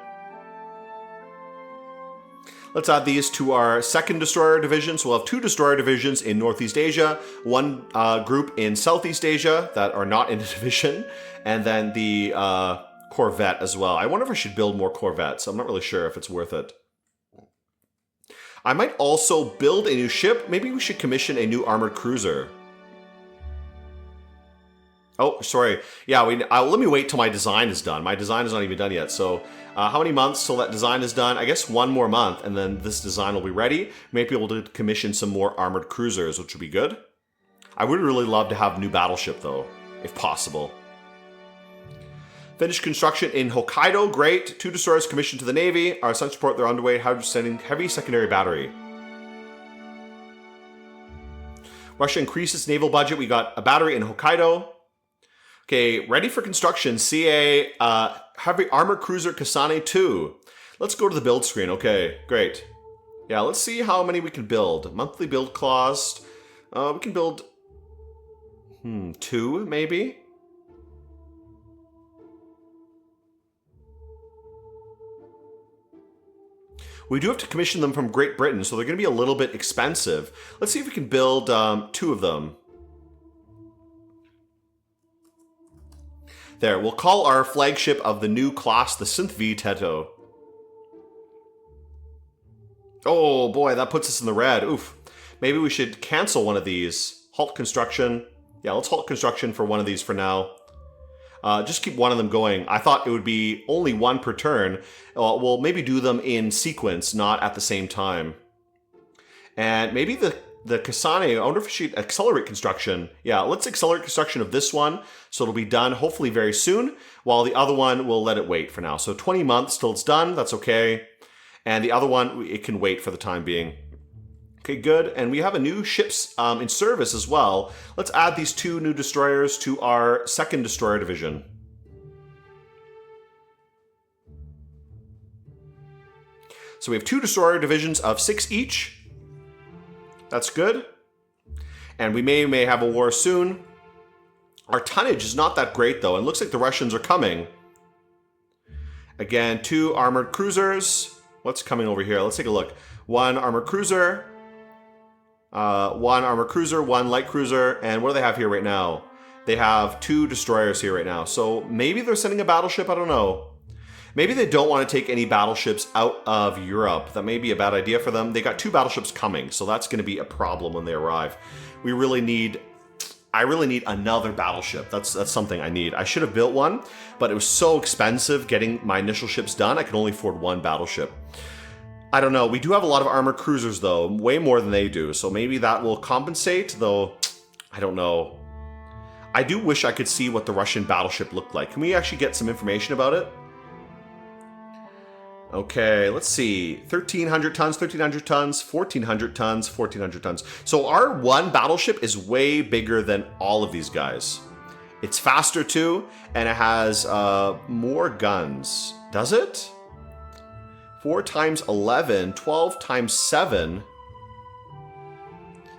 Let's add these to our 2nd destroyer division. So we'll have 2 destroyer divisions in Northeast Asia, 1 group in Southeast Asia that are not in a division, and then the corvette as well. I wonder if I should build more corvettes. I'm not really sure if it's worth it. I might also build a new ship. Maybe we should commission a new armored cruiser. Oh, sorry. Yeah, let me wait till my design is done. My design is not even done yet. So how many months till that design is done? I guess 1 more month, and then this design will be ready. Maybe be able to commission some more armored cruisers, which would be good. I would really love to have a new battleship, though, if possible. Finished construction in Hokkaido. Great. 2 destroyers commissioned to the Navy. Our sun support, they're underway. How sending heavy secondary battery. Russia increased its naval budget. We got a battery in Hokkaido. Okay, ready for construction. CA heavy armored cruiser Hatsune 2. Let's go to the build screen. Okay, great. Yeah, let's see how many we can build. Monthly build cost. We can build 2 maybe. We do have to commission them from Great Britain, so they're going to be a little bit expensive. Let's see if we can build 2 of them. There, we'll call our flagship of the new class the Synth V Teto. Oh boy, that puts us in the red. Oof. Maybe we should cancel one of these. Halt construction. Yeah, let's halt construction for one of these for now. Just keep one of them going. I thought it would be only 1 per turn. We'll maybe do them in sequence, not at the same time. And maybe the Kasane, I wonder if we should accelerate construction. Yeah, let's accelerate construction of this one, so it'll be done hopefully very soon, while the other one, we'll let it wait for now. So 20 months till it's done, that's okay. And the other one, it can wait for the time being. Okay, good. And we have a new ships in service as well. Let's add these 2 new destroyers to our 2nd destroyer division. So we have 2 destroyer divisions of 6 each. That's good. And we may have a war soon. Our tonnage is not that great, though. It looks like the Russians are coming. Again, 2 armored cruisers. What's coming over here? Let's take a look. 1 armored cruiser. 1 armored cruiser, 1 light cruiser. And what do they have here right now? They have 2 destroyers here right now. So maybe they're sending a battleship. I don't know. Maybe they don't want to take any battleships out of Europe. That may be a bad idea for them. They got 2 battleships coming, so that's going to be a problem when they arrive. I really need another battleship. That's something I need. I should have built one, but it was so expensive getting my initial ships done. I could only afford 1 battleship. I don't know. We do have a lot of armored cruisers, though. Way more than they do, so maybe that will compensate, though I don't know. I do wish I could see what the Russian battleship looked like. Can we actually get some information about it? Okay, let's see. 1,300 tons, 1,300 tons, 1,400 tons, 1,400 tons. So our 1 battleship is way bigger than all of these guys. It's faster too, and it has more guns. Does it? 4 times 11, 12 times 7.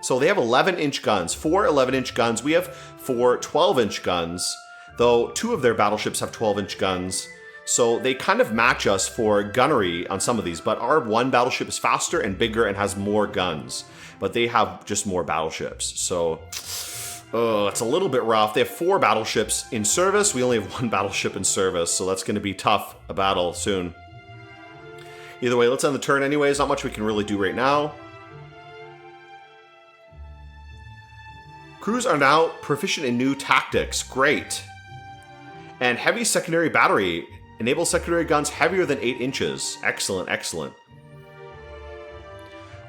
So they have 11-inch guns. 4 11-inch guns. We have 4 12-inch guns, though 2 of their battleships have 12-inch guns. So they kind of match us for gunnery on some of these, but our 1 battleship is faster and bigger and has more guns. But they have just more battleships. So it's a little bit rough. They have 4 battleships in service. We only have 1 battleship in service, so that's going to be tough, a battle soon. Either way, let's end the turn anyways. Not much we can really do right now. Crews are now proficient in new tactics. Great. And heavy secondary battery. Enable secondary guns heavier than 8 inches. Excellent, excellent.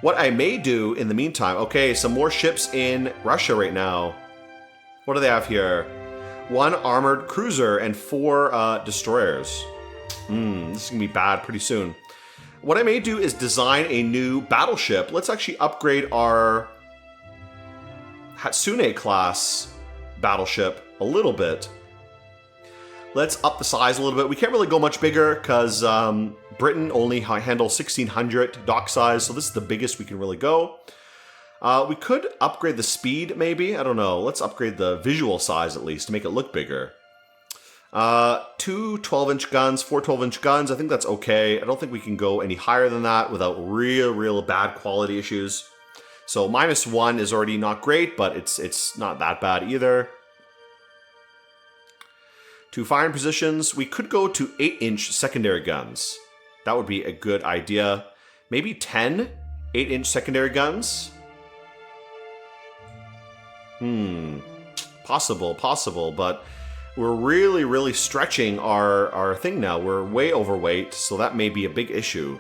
What I may do in the meantime... Okay, some more ships in Russia right now. What do they have here? 1 armored cruiser and 4 destroyers. This is going to be bad pretty soon. What I may do is design a new battleship. Let's actually upgrade our Hatsune class battleship a little bit. Let's up the size a little bit. We can't really go much bigger because Britain only handles 1,600 dock size, so this is the biggest we can really go. We could upgrade the speed, maybe. I don't know. Let's upgrade the visual size at least to make it look bigger. 2 12-inch guns, 4 12-inch guns. I think that's okay. I don't think we can go any higher than that without real bad quality issues. So -1 is already not great, but it's not that bad either. 2 firing positions. We could go to 8-inch secondary guns. That would be a good idea. Maybe 10 8-inch secondary guns? Possible, but we're really stretching our thing now. We're way overweight, so that may be a big issue.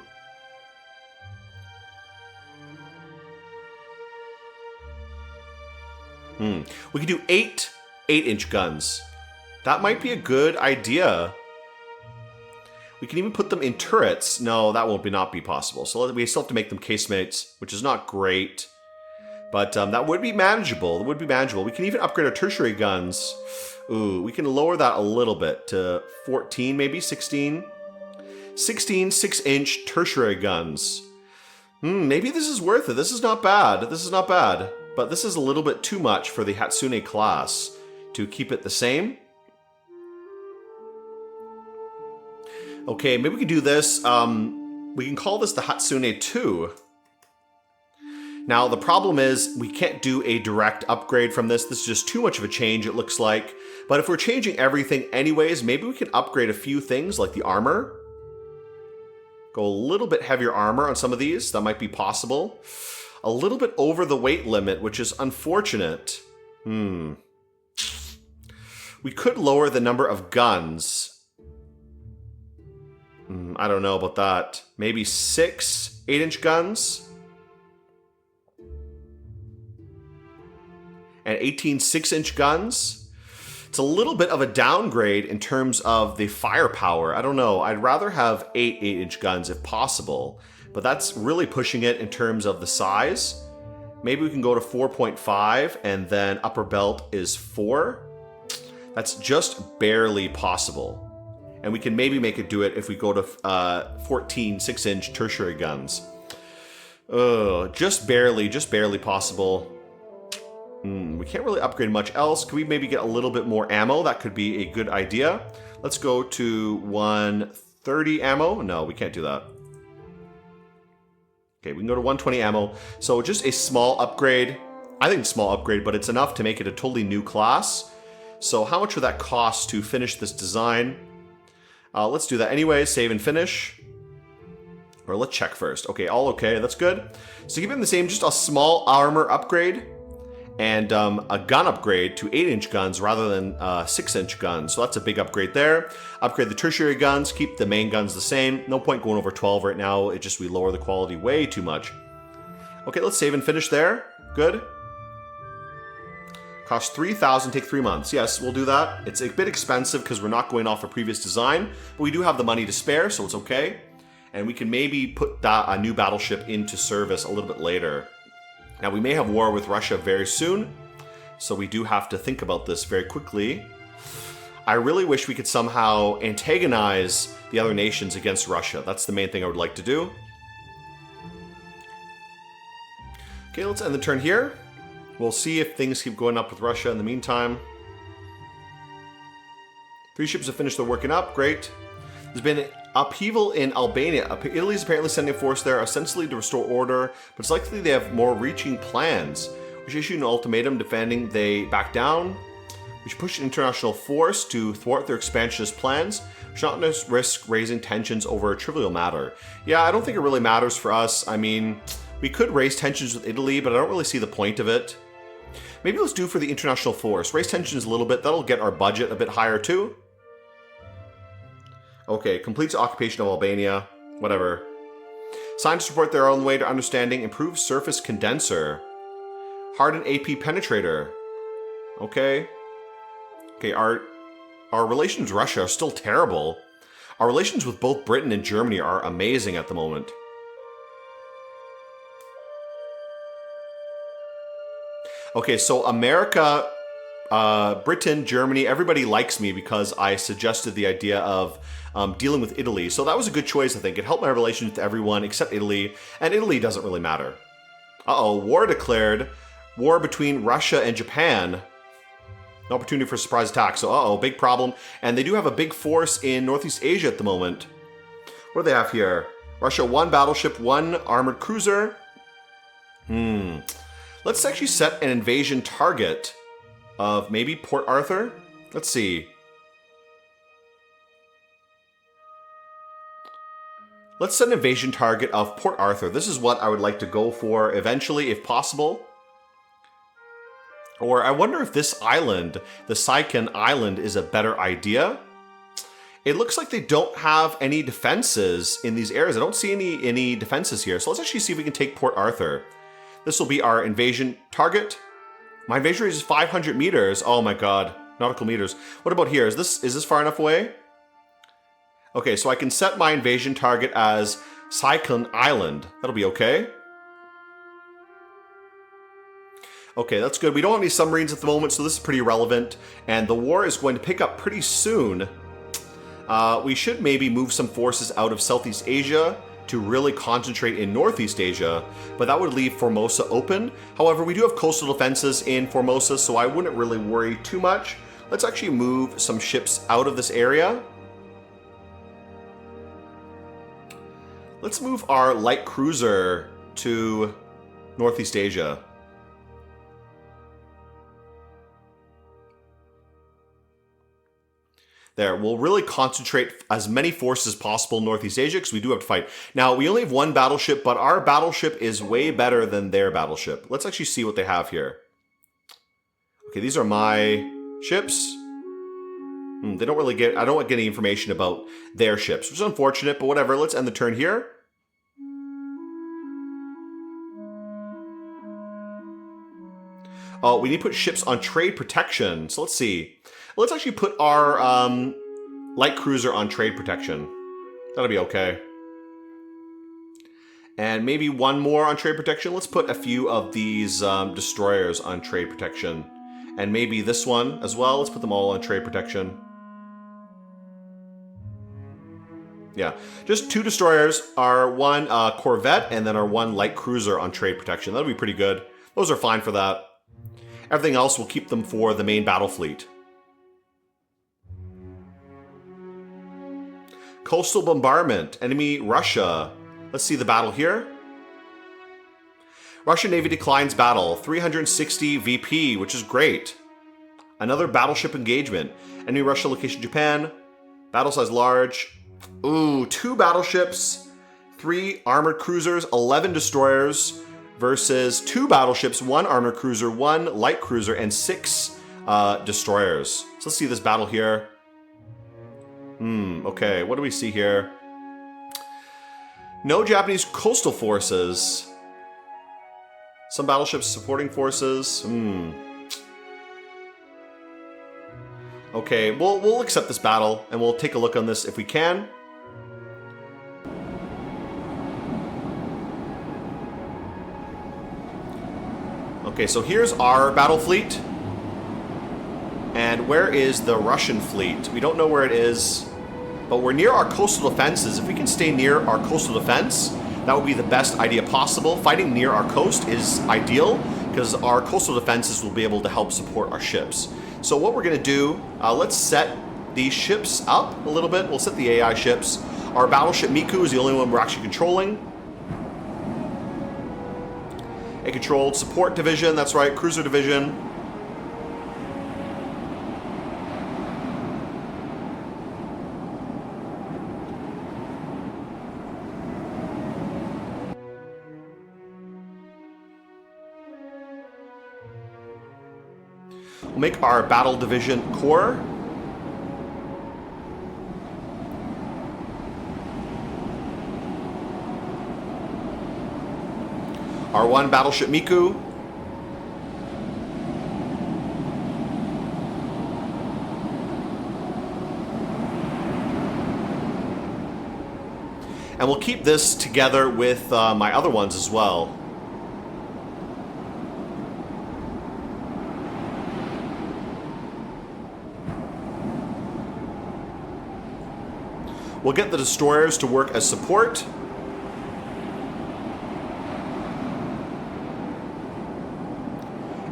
We could do 8 8-inch guns. That might be a good idea. We can even put them in turrets. No, that won't not be possible. So we still have to make them casemates, which is not great. But that would be manageable. It would be manageable. We can even upgrade our tertiary guns. Ooh, we can lower that a little bit to 14, maybe 16. 16 6-inch tertiary guns. Maybe this is worth it. This is not bad. This is not bad. But this is a little bit too much for the Hatsune class to keep it the same. Okay, maybe we can do this. we can call this the Hatsune 2. Now, the problem is we can't do a direct upgrade from this. This is just too much of a change, it looks like. But if we're changing everything anyways, maybe we can upgrade a few things like the armor. Go a little bit heavier armor on some of these. That might be possible. A little bit over the weight limit, which is unfortunate. We could lower the number of guns. I don't know about that. Maybe 6 8-inch guns? And 18 6-inch guns. It's a little bit of a downgrade in terms of the firepower. I don't know. I'd rather have 8 8-inch guns if possible, but that's really pushing it in terms of the size. Maybe we can go to 4.5 and then upper belt is 4. That's just barely possible. And we can maybe make it do it if we go to 14 6-inch tertiary guns. Just barely possible. We can't really upgrade much else. Could we maybe get a little bit more ammo? That could be a good idea. Let's go to 130 ammo. No, we can't do that. Okay, we can go to 120 ammo. So just a small upgrade. I think small upgrade, but it's enough to make it a totally new class. So how much would that cost to finish this design? Let's do that anyway. Save and finish. Or let's check first. Okay, all okay. That's good. So keep it the same. Just a small armor upgrade. And a gun upgrade to 8-inch guns rather than 6-inch guns. So that's a big upgrade there. Upgrade the tertiary guns, keep the main guns the same. No point going over 12 right now. It just, we lower the quality way too much. Okay, let's save and finish there. Good. Cost 3,000, take 3 months. Yes, we'll do that. It's a bit expensive because we're not going off a previous design, but we do have the money to spare, so it's okay. And we can maybe put a new battleship into service a little bit later. Now, we may have war with Russia very soon, so we do have to think about this very quickly. I really wish we could somehow antagonize the other nations against Russia. That's the main thing I would like to do. Okay, let's end the turn here. We'll see if things keep going up with Russia in the meantime. 3 ships have finished their working up. Great. There's been upheaval in Albania. Italy's apparently sending a force there ostensibly to restore order, but it's likely they have more reaching plans. We should issue an ultimatum defending they back down. We should push an international force to thwart their expansionist plans. We should not risk raising tensions over a trivial matter. Yeah, I don't think it really matters for us. I mean, we could raise tensions with Italy, but I don't really see the point of it. Maybe let's do for the international force. Raise tensions a little bit. That'll get our budget a bit higher too. Okay, completes occupation of Albania. Whatever. Scientists report their own way to understanding. Improved surface condenser. Hardened AP penetrator. Okay. Okay, our relations with Russia are still terrible. Our relations with both Britain and Germany are amazing at the moment. Okay, so America, Britain, Germany, everybody likes me because I suggested the idea of dealing with Italy. So that was a good choice, I think. It helped my relations with everyone except Italy, and Italy doesn't really matter. Uh-oh, war declared. War between Russia and Japan. An opportunity for a surprise attack. So, uh-oh, big problem. And they do have a big force in Northeast Asia at the moment. What do they have here? Russia, 1 battleship, 1 armored cruiser. Let's actually set an invasion target of maybe Port Arthur. Let's see. Let's set an invasion target of Port Arthur. This is what I would like to go for eventually, if possible. Or I wonder if this island, the Saiken Island, is a better idea. It looks like they don't have any defenses in these areas. I don't see any defenses here. So let's actually see if we can take Port Arthur. This will be our invasion target. My invasion range is 500 meters. Oh my god. Nautical meters. What about here? Is this far enough away? Okay, so I can set my invasion target as Saiken Island. That'll be okay. Okay, that's good. We don't have any submarines at the moment, so this is pretty relevant. And the war is going to pick up pretty soon. We should maybe move some forces out of Southeast Asia to really concentrate in Northeast Asia, but that would leave Formosa open. However, we do have coastal defenses in Formosa, so I wouldn't really worry too much. Let's actually move some ships out of this area. Let's move our light cruiser to Northeast Asia. There, we'll really concentrate as many forces as possible in Northeast Asia because we do have to fight. Now, we only have one battleship, but our battleship is way better than their battleship. Let's actually see what they have here. Okay, these are my ships. They don't really get, I don't get any information about their ships, which is unfortunate, but whatever. Let's end the turn here. Oh, we need to put ships on trade protection. So let's see. Let's actually put our light cruiser on trade protection. That'll be okay. And maybe one more on trade protection. Let's put a few of these destroyers on trade protection. And maybe this one as well. Let's put them all on trade protection. Yeah, just 2 destroyers, our 1 corvette, and then our 1 light cruiser on trade protection. That'll be pretty good. Those are fine for that. Everything else, we'll keep them for the main battle fleet. Coastal bombardment, enemy Russia. Let's see the battle here. Russian Navy declines battle, 360 VP, which is great. Another battleship engagement. Enemy Russia location Japan. Battle size large. Ooh, 2 battleships, 3 armored cruisers, 11 destroyers versus 2 battleships, 1 armored cruiser, 1 light cruiser, and 6 destroyers. So let's see this battle here. Okay, what do we see here? No Japanese coastal forces. Some battleships supporting forces. Okay, we'll accept this battle, and we'll take a look on this if we can. Okay, so here's our battle fleet. And where is the Russian fleet? We don't know where it is, but we're near our coastal defenses. If we can stay near our coastal defense, that would be the best idea possible. Fighting near our coast is ideal because our coastal defenses will be able to help support our ships. So what we're going to do, let's set these ships up a little bit. We'll set the AI ships. Our battleship Miku is the only one we're actually controlling. A controlled support division, that's right, cruiser division. We'll make our battle division core. Our 1 battleship Miku. And we'll keep this together with my other ones as well. We'll get the destroyers to work as support.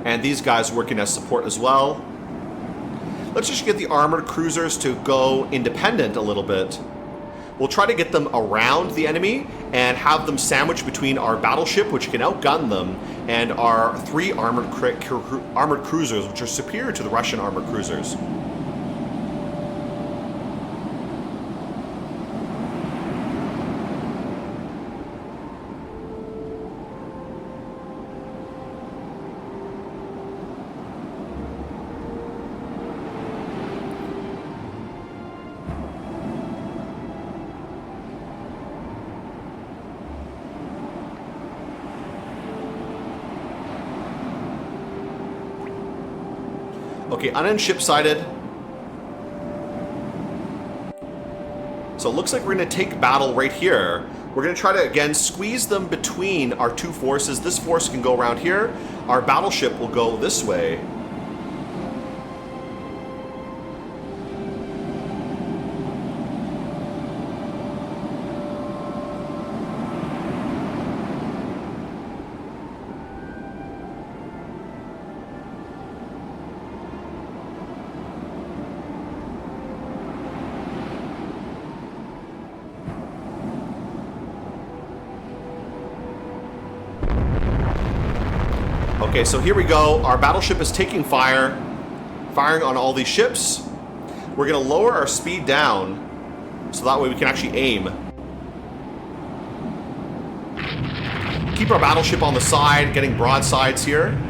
And these guys working as support as well. Let's just get the armored cruisers to go independent a little bit. We'll try to get them around the enemy and have them sandwiched between our battleship, which can outgun them, and our 3 armored cruisers, which are superior to the Russian armored cruisers. Okay, unend ship-sided. So it looks like we're going to take battle right here. We're going to try to, again, squeeze them between our 2 forces. This force can go around here. Our battleship will go this way. Okay, so here we go. Our battleship is taking fire, firing on all these ships. We're going to lower our speed down so that way we can actually aim. Keep our battleship on the side, getting broadsides here.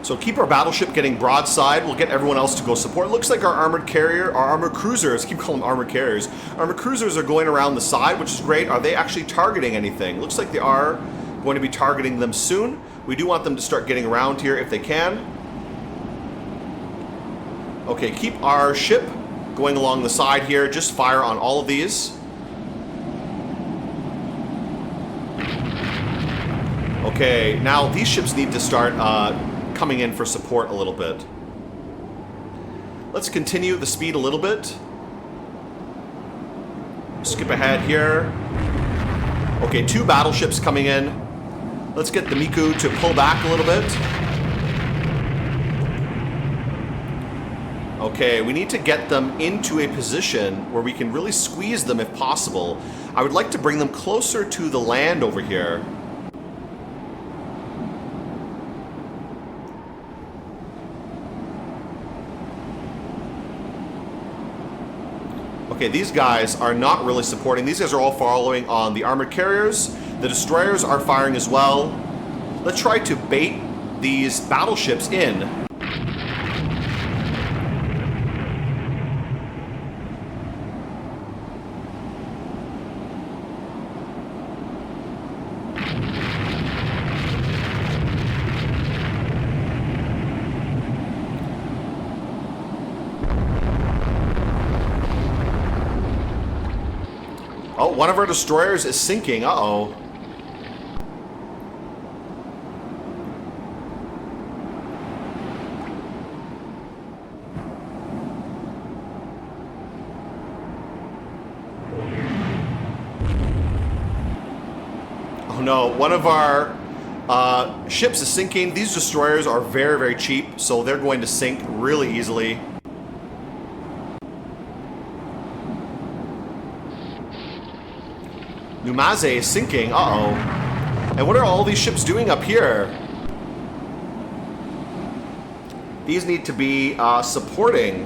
So keep our battleship getting broadside. We'll get everyone else to go support. Looks like our armored carrier, our armored cruisers, I keep calling them armored carriers. Armored cruisers are going around the side, which is great. Are they actually targeting anything? Looks like they are going to be targeting them soon. We do want them to start getting around here if they can. Okay, keep our ship going along the side here. Just fire on all of these. Okay, now these ships need to start coming in for support a little bit. Let's continue the speed a little bit. Skip ahead here. Okay, 2 battleships coming in. Let's get the Miku to pull back a little bit. Okay, we need to get them into a position where we can really squeeze them if possible. I would like to bring them closer to the land over here. Okay, these guys are not really supporting. These guys are all following on the armored carriers. The destroyers are firing as well. Let's try to bait these battleships in. Oh, one of our destroyers is sinking. Uh-oh. Oh no, one of our ships is sinking. These destroyers are very, very cheap, so they're going to sink really easily. Numaze is sinking. Uh-oh. And what are all these ships doing up here? These need to be supporting.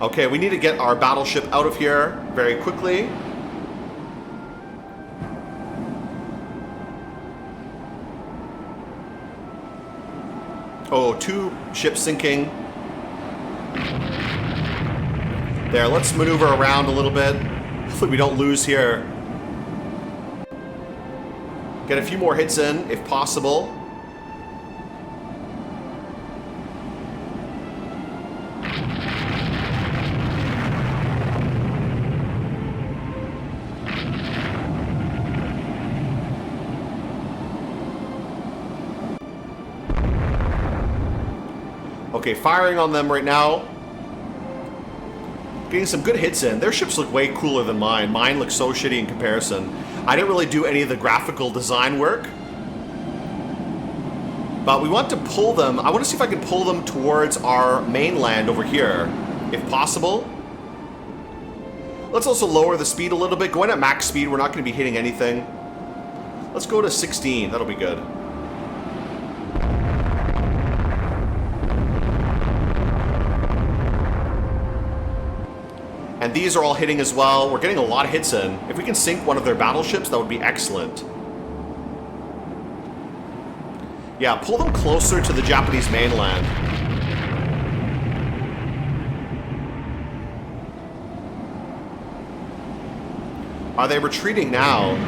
Okay, we need to get our battleship out of here very quickly. Oh, 2 ships sinking. There, let's maneuver around a little bit. Hopefully we don't lose here. Get a few more hits in, if possible. Okay, firing on them right now. Getting some good hits in. Their ships look way cooler than mine. Mine looks so shitty in comparison. I didn't really do any of the graphical design work. But we want to pull them. I want to see if I can pull them towards our mainland over here, if possible. Let's also lower the speed a little bit. Going at max speed, we're not going to be hitting anything. Let's go to 16. That'll be good. And these are all hitting as well. We're getting a lot of hits in. If we can sink one of their battleships, that would be excellent. Yeah, pull them closer to the Japanese mainland. Are they retreating now?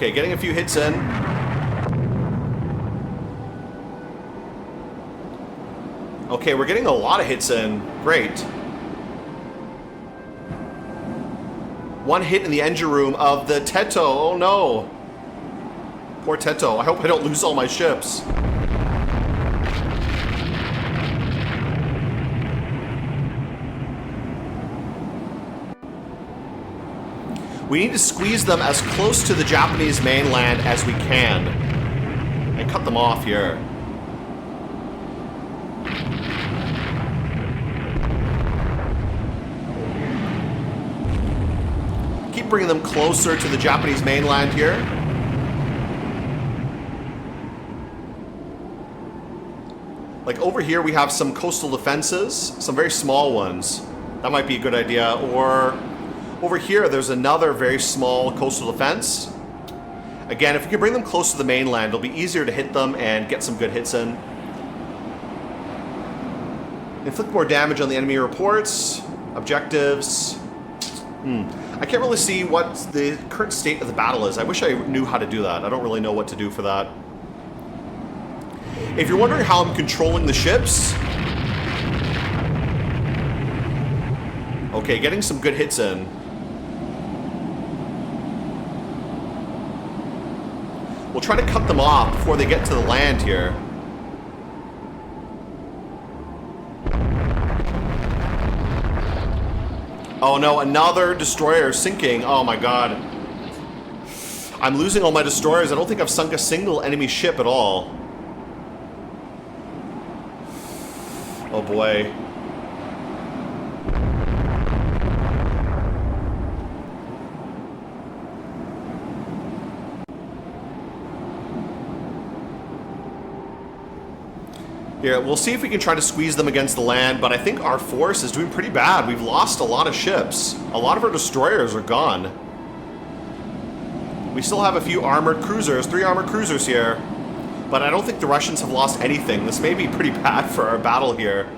Okay, getting a few hits in. Okay, we're getting a lot of hits in. Great. One hit in the engine room of the Teto. Oh no. Poor Teto. I hope I don't lose all my ships. We need to squeeze them as close to the Japanese mainland as we can. And cut them off here. Keep bringing them closer to the Japanese mainland here. Like over here we have some coastal defenses, some very small ones. That might be a good idea. Or over here there's another very small coastal defense. Again, if we can bring them close to the mainland, it'll be easier to hit them and get some good hits in. Inflict more damage on the enemy reports. Objectives. I can't really see what the current state of the battle is. I wish I knew how to do that. I don't really know what to do for that. If you're wondering how I'm controlling the ships... Okay, getting some good hits in. We'll try to cut them off before they get to the land here. Oh no, another destroyer sinking. Oh my god. I'm losing all my destroyers. I don't think I've sunk a single enemy ship at all. Oh boy. Here, we'll see if we can try to squeeze them against the land, but I think our force is doing pretty bad. We've lost a lot of ships. A lot of our destroyers are gone. We still have a few armored cruisers, 3 armored cruisers here. But I don't think the Russians have lost anything. This may be pretty bad for our battle here.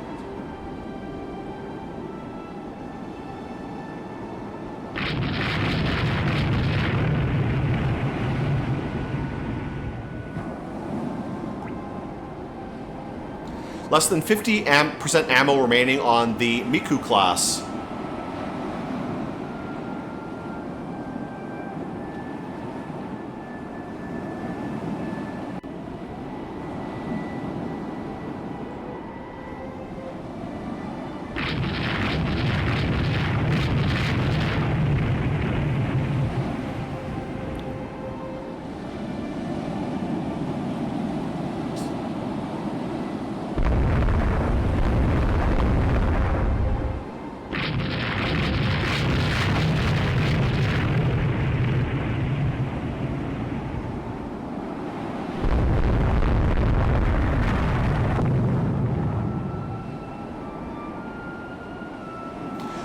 Less than 50% ammo remaining on the Miku class.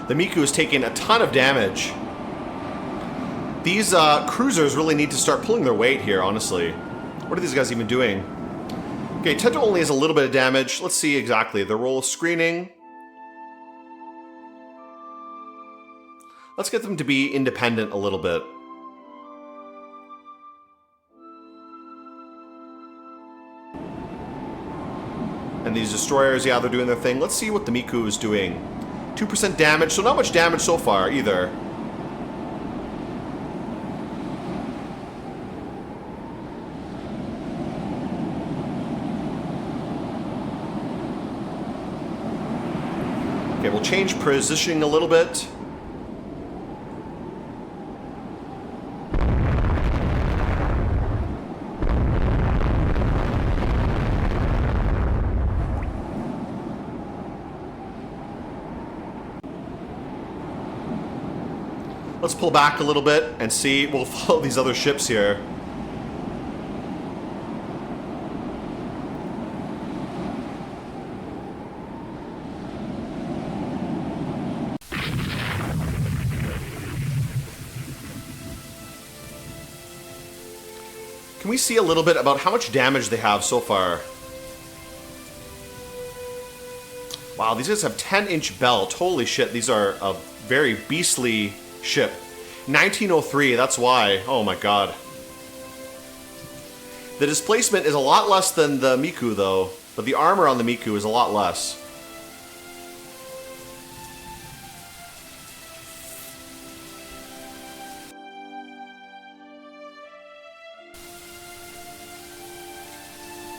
The Miku is taking a ton of damage. These cruisers really need to start pulling their weight here, honestly. What are these guys even doing? Okay, Teto only has a little bit of damage. Let's see exactly. The roll of screening. Let's get them to be independent a little bit. And these destroyers, yeah, they're doing their thing. Let's see what the Miku is doing. 2% damage, so not much damage so far either. Okay, we'll change positioning a little bit. Let's pull back a little bit and see. We'll follow these other ships here. Can we see a little bit about how much damage they have so far? Wow, these guys have 10-inch belt. Holy shit, these are a very beastly ship. 1903, that's why. Oh my god. The displacement is a lot less than the Miku, though, but the armor on the Miku is a lot less.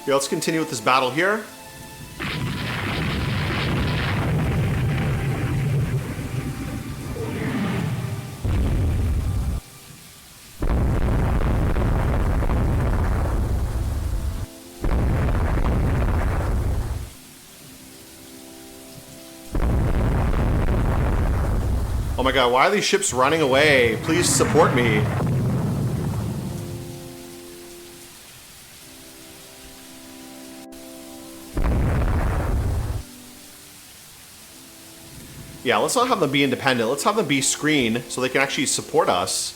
Okay, let's continue with this battle here. Oh my god, why are these ships running away? Please support me. Yeah, let's not have them be independent. Let's have them be screen so they can actually support us.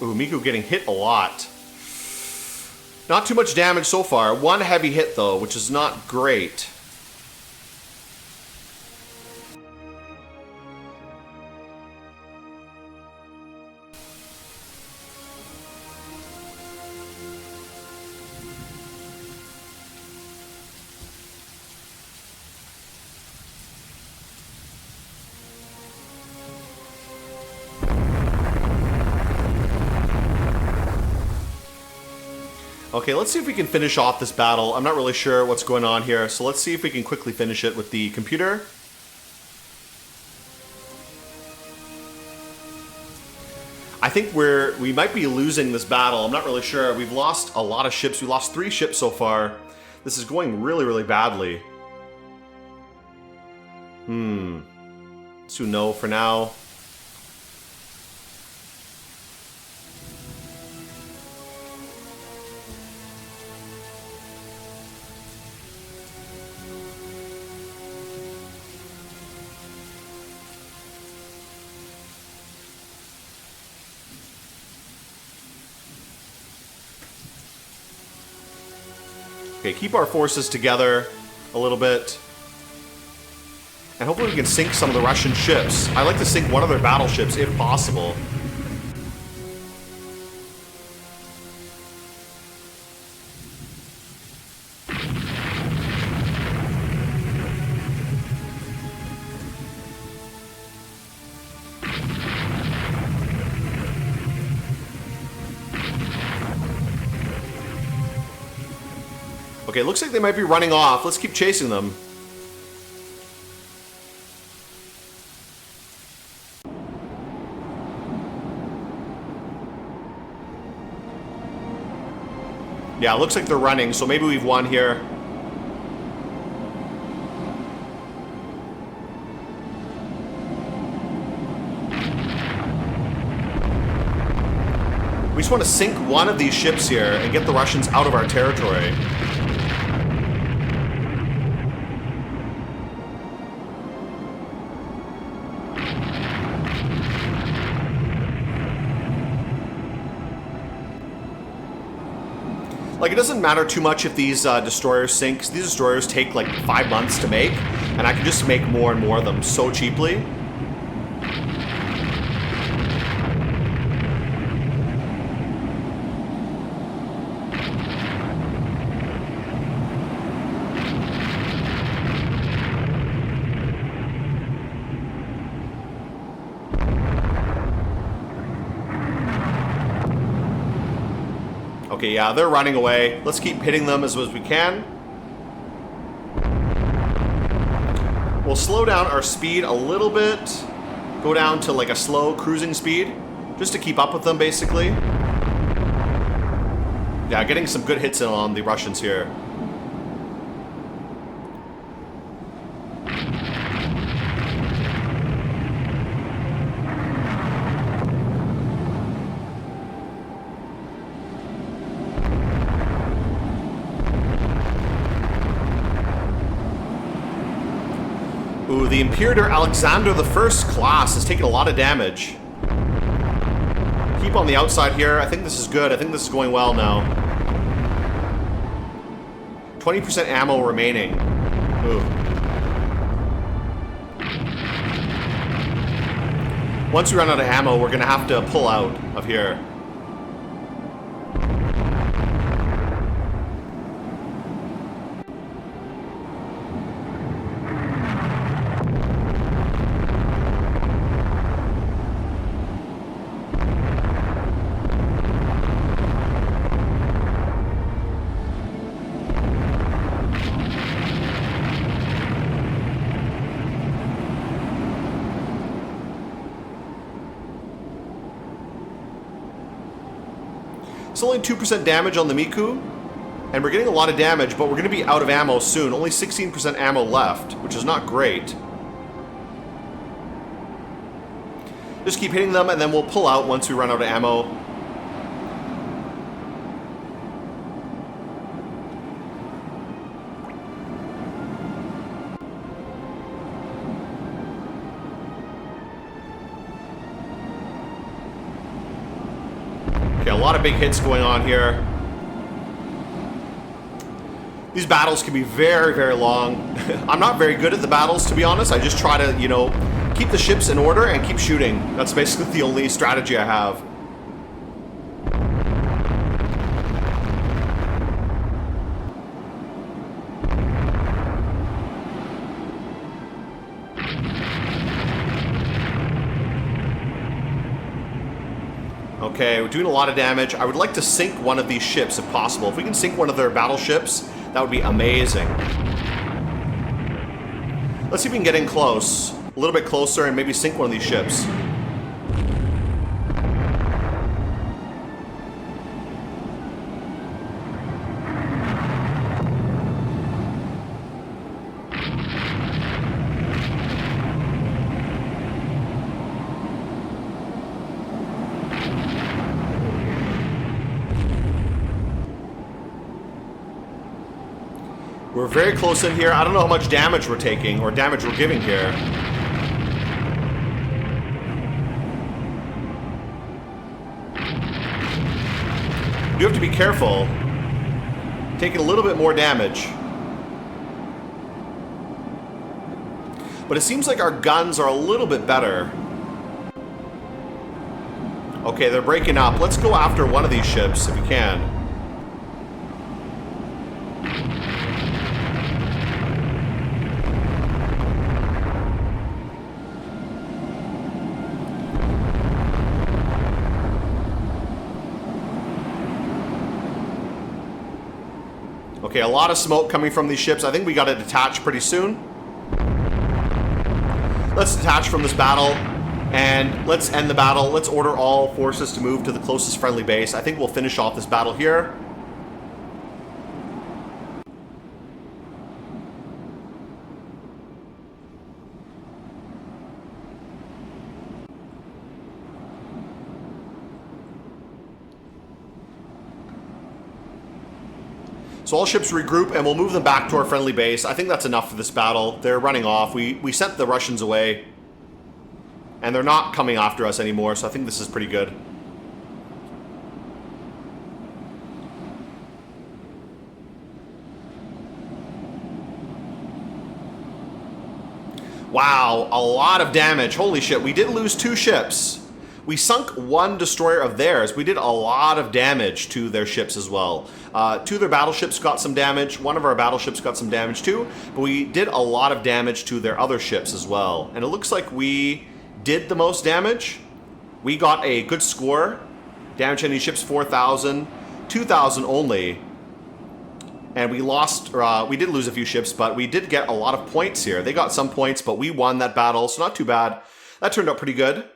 Ooh, Miku getting hit a lot. Not too much damage so far. One heavy hit though, which is not great. Okay, let's see if we can finish off this battle. I'm not really sure what's going on here, so let's see if we can quickly finish it with the computer. I think we might be losing this battle. I'm not really sure. We've lost a lot of ships. We lost 3 ships so far. This is going really, really badly. So no for now. Okay, keep our forces together a little bit. And hopefully we can sink some of the Russian ships. I'd like to sink one of their battleships if possible. Okay, looks like they might be running off. Let's keep chasing them. Yeah, looks like they're running, so maybe we've won here. We just want to sink one of these ships here and get the Russians out of our territory. Like, it doesn't matter too much if these destroyers sink, 'cause these destroyers take like 5 months to make, and I can just make more and more of them so cheaply. Okay, yeah, they're running away. Let's keep hitting them as we can. We'll slow down our speed a little bit. Go down to like a slow cruising speed. Just to keep up with them, basically. Yeah, getting some good hits in on the Russians here. Ooh, the Imperator Alexander I class has taken a lot of damage. Keep on the outside here. I think this is good. I think this is going well now. 20% ammo remaining. Ooh. Once we run out of ammo, we're gonna have to pull out of here. It's only 2% damage on the Miku, and we're getting a lot of damage, but we're going to be out of ammo soon. Only 16% ammo left, which is not great. Just keep hitting them, and then we'll pull out once we run out of ammo. Okay, a lot of big hits going on here. These battles can be very, very long. I'm not very good at the battles, to be honest. I just try to, you know, keep the ships in order and keep shooting. That's basically the only strategy I have. Okay, we're doing a lot of damage. I would like to sink one of these ships if possible. If we can sink one of their battleships, that would be amazing. Let's see if we can get in close. A little bit closer and maybe sink one of these ships. We're very close in here. I don't know how much damage we're taking or damage we're giving here. You have to be careful. Taking a little bit more damage. But it seems like our guns are a little bit better. Okay, they're breaking up. Let's go after one of these ships if we can. Okay, a lot of smoke coming from these ships. I think we got to detach pretty soon. Let's detach from this battle, and let's end the battle. Let's order all forces to move to the closest friendly base. I think we'll finish off this battle here. So all ships regroup, and we'll move them back to our friendly base. I think that's enough for this battle. They're running off. We sent the Russians away, and they're not coming after us anymore, so I think this is pretty good. Wow, a lot of damage. Holy shit, we did lose 2 ships. We sunk 1 destroyer of theirs. We did a lot of damage to their ships as well. 2 of their battleships got some damage. 1 of our battleships got some damage too. But we did a lot of damage to their other ships as well. And it looks like we did the most damage. We got a good score. Damage enemy ships 4,000. 2,000 only. And we lost, we did lose a few ships, but we did get a lot of points here. They got some points, but we won that battle, so not too bad. That turned out pretty good.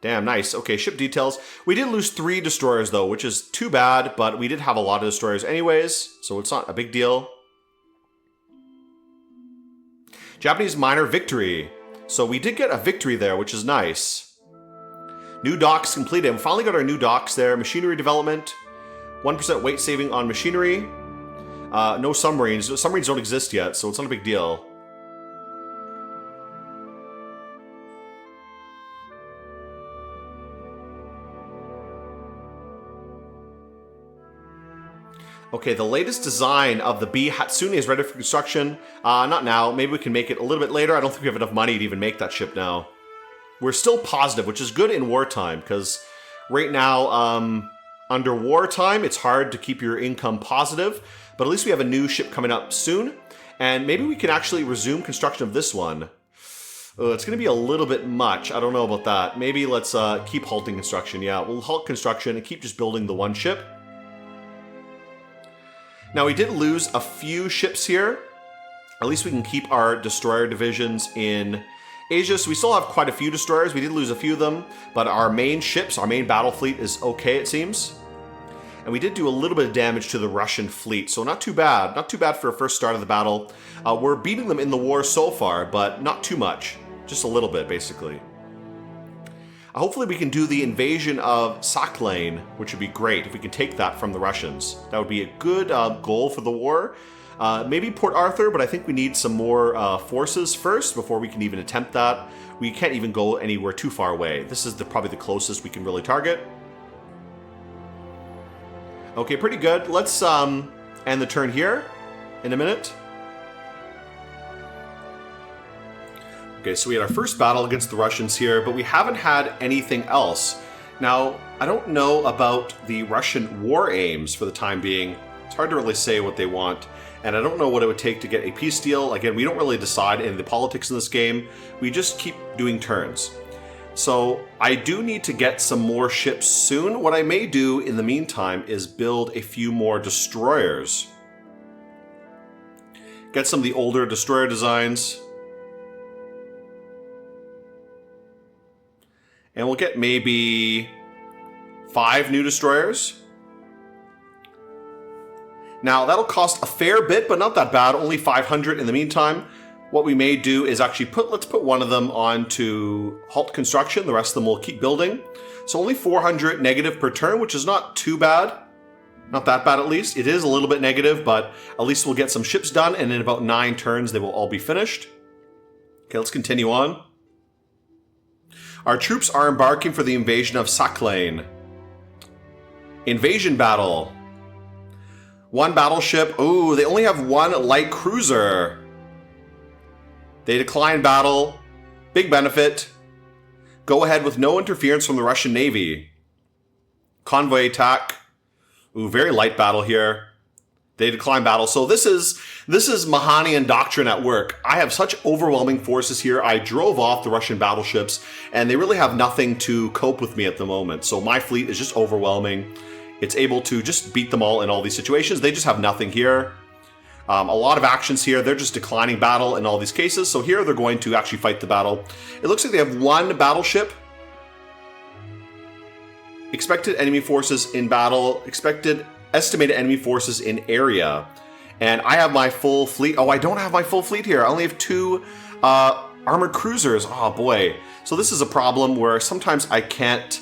Damn, nice. Okay, ship details. We did lose 3 destroyers, though, which is too bad, but we did have a lot of destroyers anyways, so it's not a big deal. Japanese minor victory. So we did get a victory there, which is nice. New docks completed. We finally got our new docks there. Machinery development. 1% weight saving on machinery. No submarines. Submarines don't exist yet, so it's not a big deal. Okay, the latest design of the B Hatsune is ready for construction. Not now. Maybe we can make it a little bit later. I don't think we have enough money to even make that ship now. We're still positive, which is good in wartime, because right now, under wartime, it's hard to keep your income positive. But at least we have a new ship coming up soon. And maybe we can actually resume construction of this one. It's going to be a little bit much. I don't know about that. Maybe let's keep halting construction. Yeah, we'll halt construction and keep just building the one ship. Now, we did lose a few ships here. At least we can keep our destroyer divisions in Asia. So we still have quite a few destroyers. We did lose a few of them. But our main ships, our main battle fleet is okay, it seems. And we did do a little bit of damage to the Russian fleet. So not too bad. Not too bad for a first start of the battle. We're beating them in the war so far, but not too much. Just a little bit, basically. Hopefully we can do the invasion of Sakhalin, which would be great if we can take that from the Russians. That would be a good goal for the war. Maybe Port Arthur, but I think we need some more forces first before we can even attempt that. We can't even go anywhere too far away. This is probably the closest we can really target. Okay, pretty good. Let's end the turn here in a minute. Okay, so we had our first battle against the Russians here, but we haven't had anything else. Now, I don't know about the Russian war aims for the time being. It's hard to really say what they want, and I don't know what it would take to get a peace deal. Again, we don't really decide in the politics in this game. We just keep doing turns. So I do need to get some more ships soon. What I may do in the meantime is build a few more destroyers. Get some of the older destroyer designs. And we'll get maybe 5 new destroyers. Now, that'll cost a fair bit, but not that bad. Only 500 in the meantime. What we may do is actually let's put one of them onto halt construction. The rest of them will keep building. So only 400 negative per turn, which is not too bad. Not that bad, at least. It is a little bit negative, but at least we'll get some ships done, and in about 9 turns, they will all be finished. Okay, let's continue on. Our troops are embarking for the invasion of Sakhalin. Invasion battle. 1 battleship. Ooh, they only have 1 light cruiser. They decline battle. Big benefit. Go ahead with no interference from the Russian Navy. Convoy attack. Ooh, very light battle here. They decline battle. So this is Mahanian doctrine at work. I have such overwhelming forces here. I drove off the Russian battleships, and they really have nothing to cope with me at the moment. So my fleet is just overwhelming. It's able to just beat them all in all these situations. They just have nothing here. A lot of actions here. They're just declining battle in all these cases. So here they're going to actually fight the battle. It looks like they have 1 battleship. Expected enemy forces in battle. Estimated enemy forces in area. And I have my full fleet. Oh, I don't have my full fleet here. I only have 2 armored cruisers. Oh, boy. So this is a problem where sometimes I can't.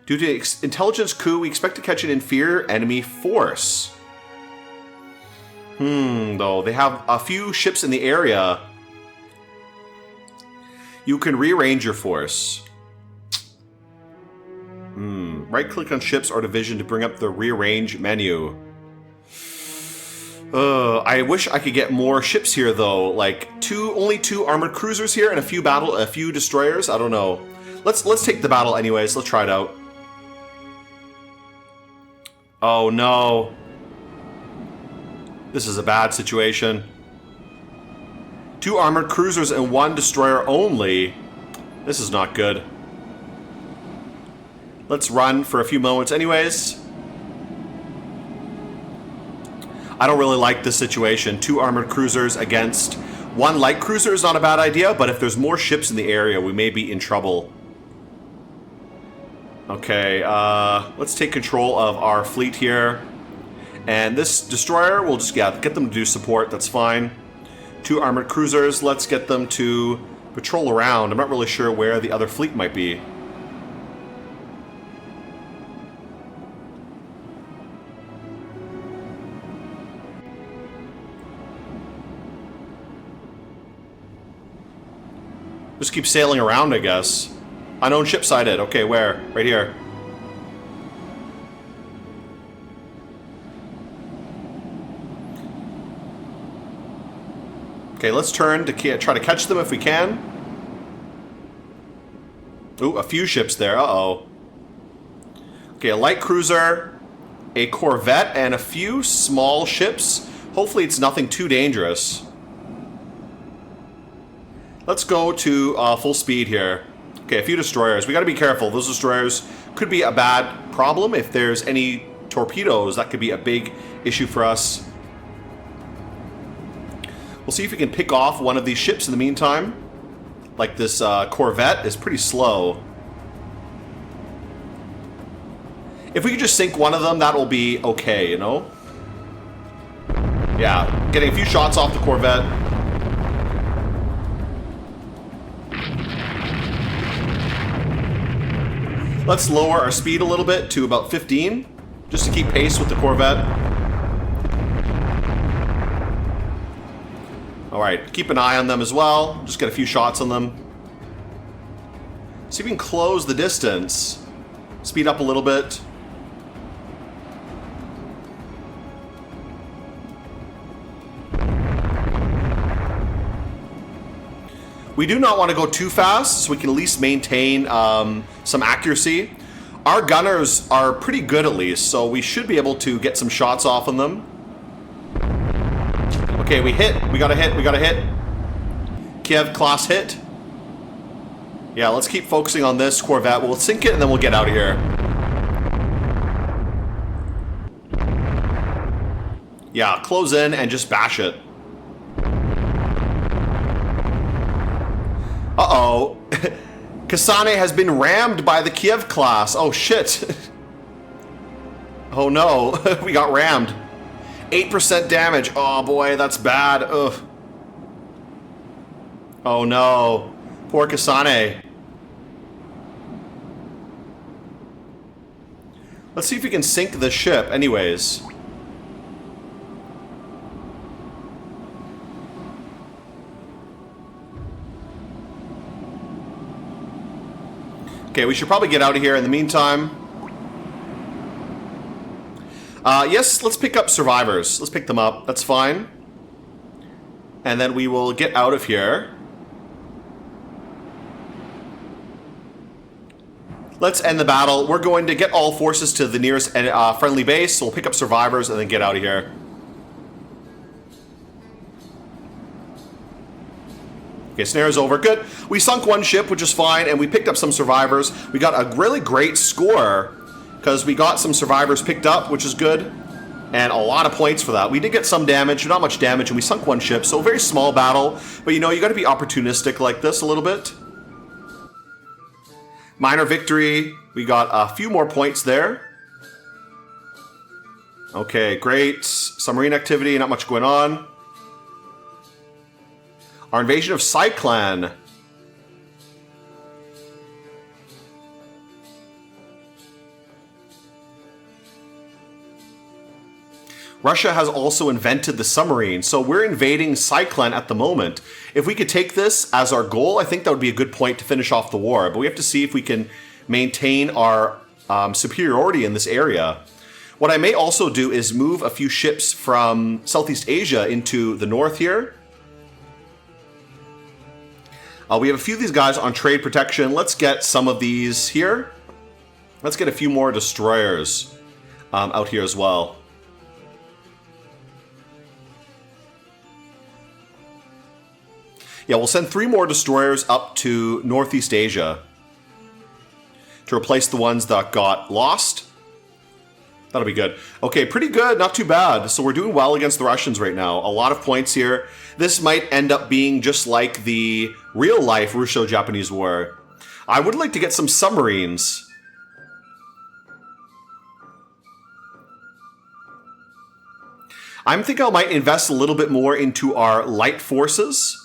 Due to intelligence coup, we expect to catch an inferior enemy force. Though. They have a few ships in the area. You can rearrange your force. Right-click on ships or division to bring up the rearrange menu. I wish I could get more ships here, though. Like only 2 armored cruisers here and a few destroyers. I don't know. Let's take the battle anyways. Let's try it out. Oh no. This is a bad situation. 2 armored cruisers and 1 destroyer only. This is not good. Let's run for a few moments anyways. I don't really like this situation. 2 armored cruisers against 1 light cruiser is not a bad idea, but if there's more ships in the area, we may be in trouble. Okay, let's take control of our fleet here. And this destroyer, we'll just get them to do support, that's fine. 2 armored cruisers, let's get them to patrol around. I'm not really sure where the other fleet might be. Just keep sailing around, I guess. Unknown ship sighted. Okay, where? Right here. Okay, let's turn to try to catch them if we can. Ooh, a few ships there. Uh-oh. Okay, a light cruiser, a corvette, and a few small ships. Hopefully it's nothing too dangerous. Let's go to full speed here. Okay, a few destroyers. We got to be careful. Those destroyers could be a bad problem. If there's any torpedoes, that could be a big issue for us. We'll see if we can pick off one of these ships in the meantime. Like this corvette is pretty slow. If we could just sink one of them, that'll be okay, you know? Yeah, getting a few shots off the corvette. Let's lower our speed a little bit to about 15, just to keep pace with the corvette. Alright, keep an eye on them as well. Just get a few shots on them. See if we can close the distance. Speed up a little bit. We do not want to go too fast, so we can at least maintain some accuracy. Our gunners are pretty good at least, so we should be able to get some shots off on them. Okay, we hit. We got a hit. We got a hit. Kiev class hit. Yeah, let's keep focusing on this corvette. We'll sink it and then we'll get out of here. Yeah, close in and just bash it. Uh-oh. Kasane has been rammed by the Kiev class. Oh, shit. Oh, no. We got rammed. 8% damage. Oh, boy, that's bad. Ugh. Oh, no. Poor Kasane. Let's see if we can sink the ship anyways. Okay, we should probably get out of here in the meantime. Yes, let's pick up survivors. Let's pick them up. That's fine. And then we will get out of here. Let's end the battle. We're going to get all forces to the nearest friendly base. So we'll pick up survivors and then get out of here. Okay, snare's over. Good. We sunk one ship, which is fine, and we picked up some survivors. We got a really great score because we got some survivors picked up, which is good, and a lot of points for that. We did get some damage, not much damage, and we sunk one ship, so a very small battle. But you know, you got to be opportunistic like this a little bit. Minor victory. We got a few more points there. Okay, great. Submarine activity, not much going on. Our invasion of Cyclan. Russia has also invented the submarine, so we're invading Cyclan at the moment. If we could take this as our goal, I think that would be a good point to finish off the war, but we have to see if we can maintain our superiority in this area. What I may also do is move a few ships from Southeast Asia into the north here. We have a few of these guys on trade protection. Let's get some of these here. Let's get a few more destroyers out here as well. Yeah, we'll send 3 more destroyers up to Northeast Asia to replace the ones that got lost. That'll be good. Okay, pretty good. Not too bad. So we're doing well against the Russians right now. A lot of points here. This might end up being just like the real-life Russo-Japanese War. I would like to get some submarines. I think I might invest a little bit more into our light forces.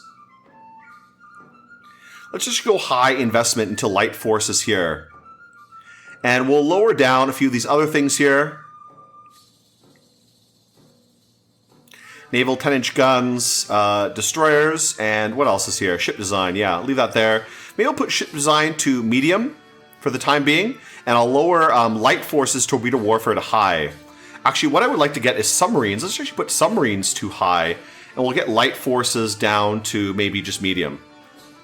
Let's just go high investment into light forces here. And we'll lower down a few of these other things here. Naval 10-inch guns, destroyers, and what else is here? Ship design, yeah, leave that there. Maybe I'll put ship design to medium for the time being, and I'll lower light forces torpedo warfare to high. Actually, what I would like to get is submarines. Let's actually put submarines to high, And we'll get light forces down to maybe just medium.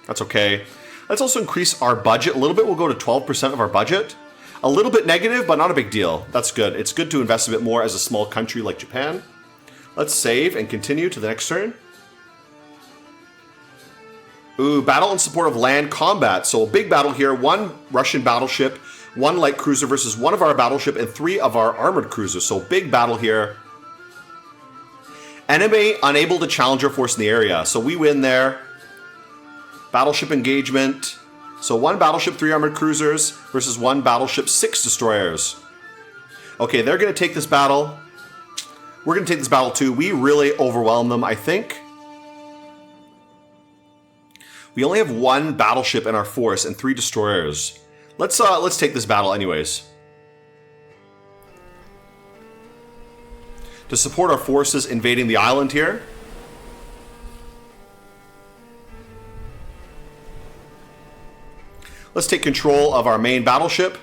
That's okay. Let's also increase our budget a little bit. We'll go to 12% of our budget. A little bit negative, but not a big deal. That's good. It's good to invest a bit more as a small country like Japan. Let's save and continue to the next turn. Ooh, battle in support of land combat. So a big battle here. 1 Russian battleship, 1 light cruiser versus 1 of our battleship and 3 of our armored cruisers. So big battle here. Enemy unable to challenge our force in the area. So we win there. Battleship engagement. So 1 battleship, 3 armored cruisers versus 1 battleship, 6 destroyers. Okay, they're going to take this battle. We're going to take this battle too. We really overwhelm them, I think. We only have 1 battleship in our force and 3 destroyers. Let's take this battle anyways. To support our forces invading the island here. Let's take control of our main battleship,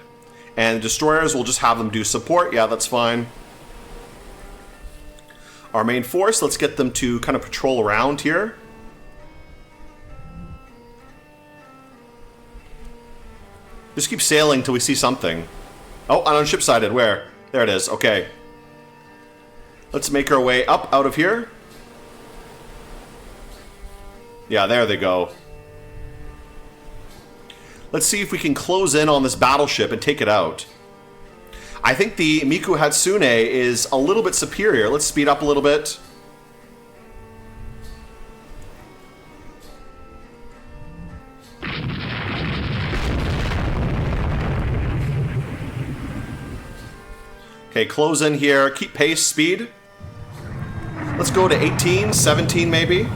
and destroyers, we'll just have them do support. Yeah, that's fine. Our main force, let's get them to kind of patrol around here. Just keep sailing till we see something. Oh, on ship-sided, where? There it is, okay. Let's make our way up out of here. Yeah, there they go. Let's see if we can close in on this battleship and take it out. I think the Miku Hatsune is a little bit superior. Let's speed up a little bit. Okay, close in here. Keep pace, speed. Let's go to 18, 17 maybe.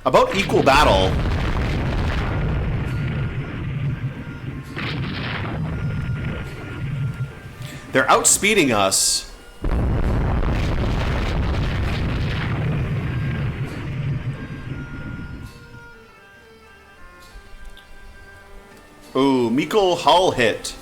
About equal battle. They're outspeeding us. Ooh, Miku hull hit.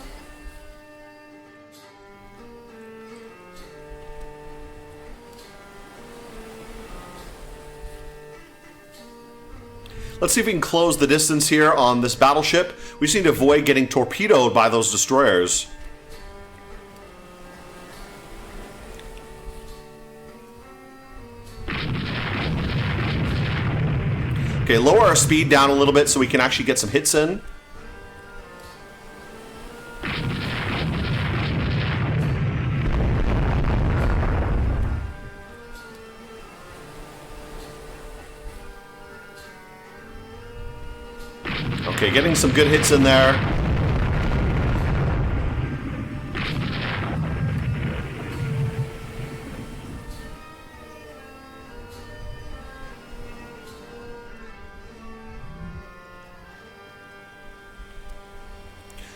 Let's see if we can close the distance here on this battleship. We just need to avoid getting torpedoed by those destroyers. Okay, lower our speed down a little bit so we can actually get some hits in. Okay, getting some good hits in there.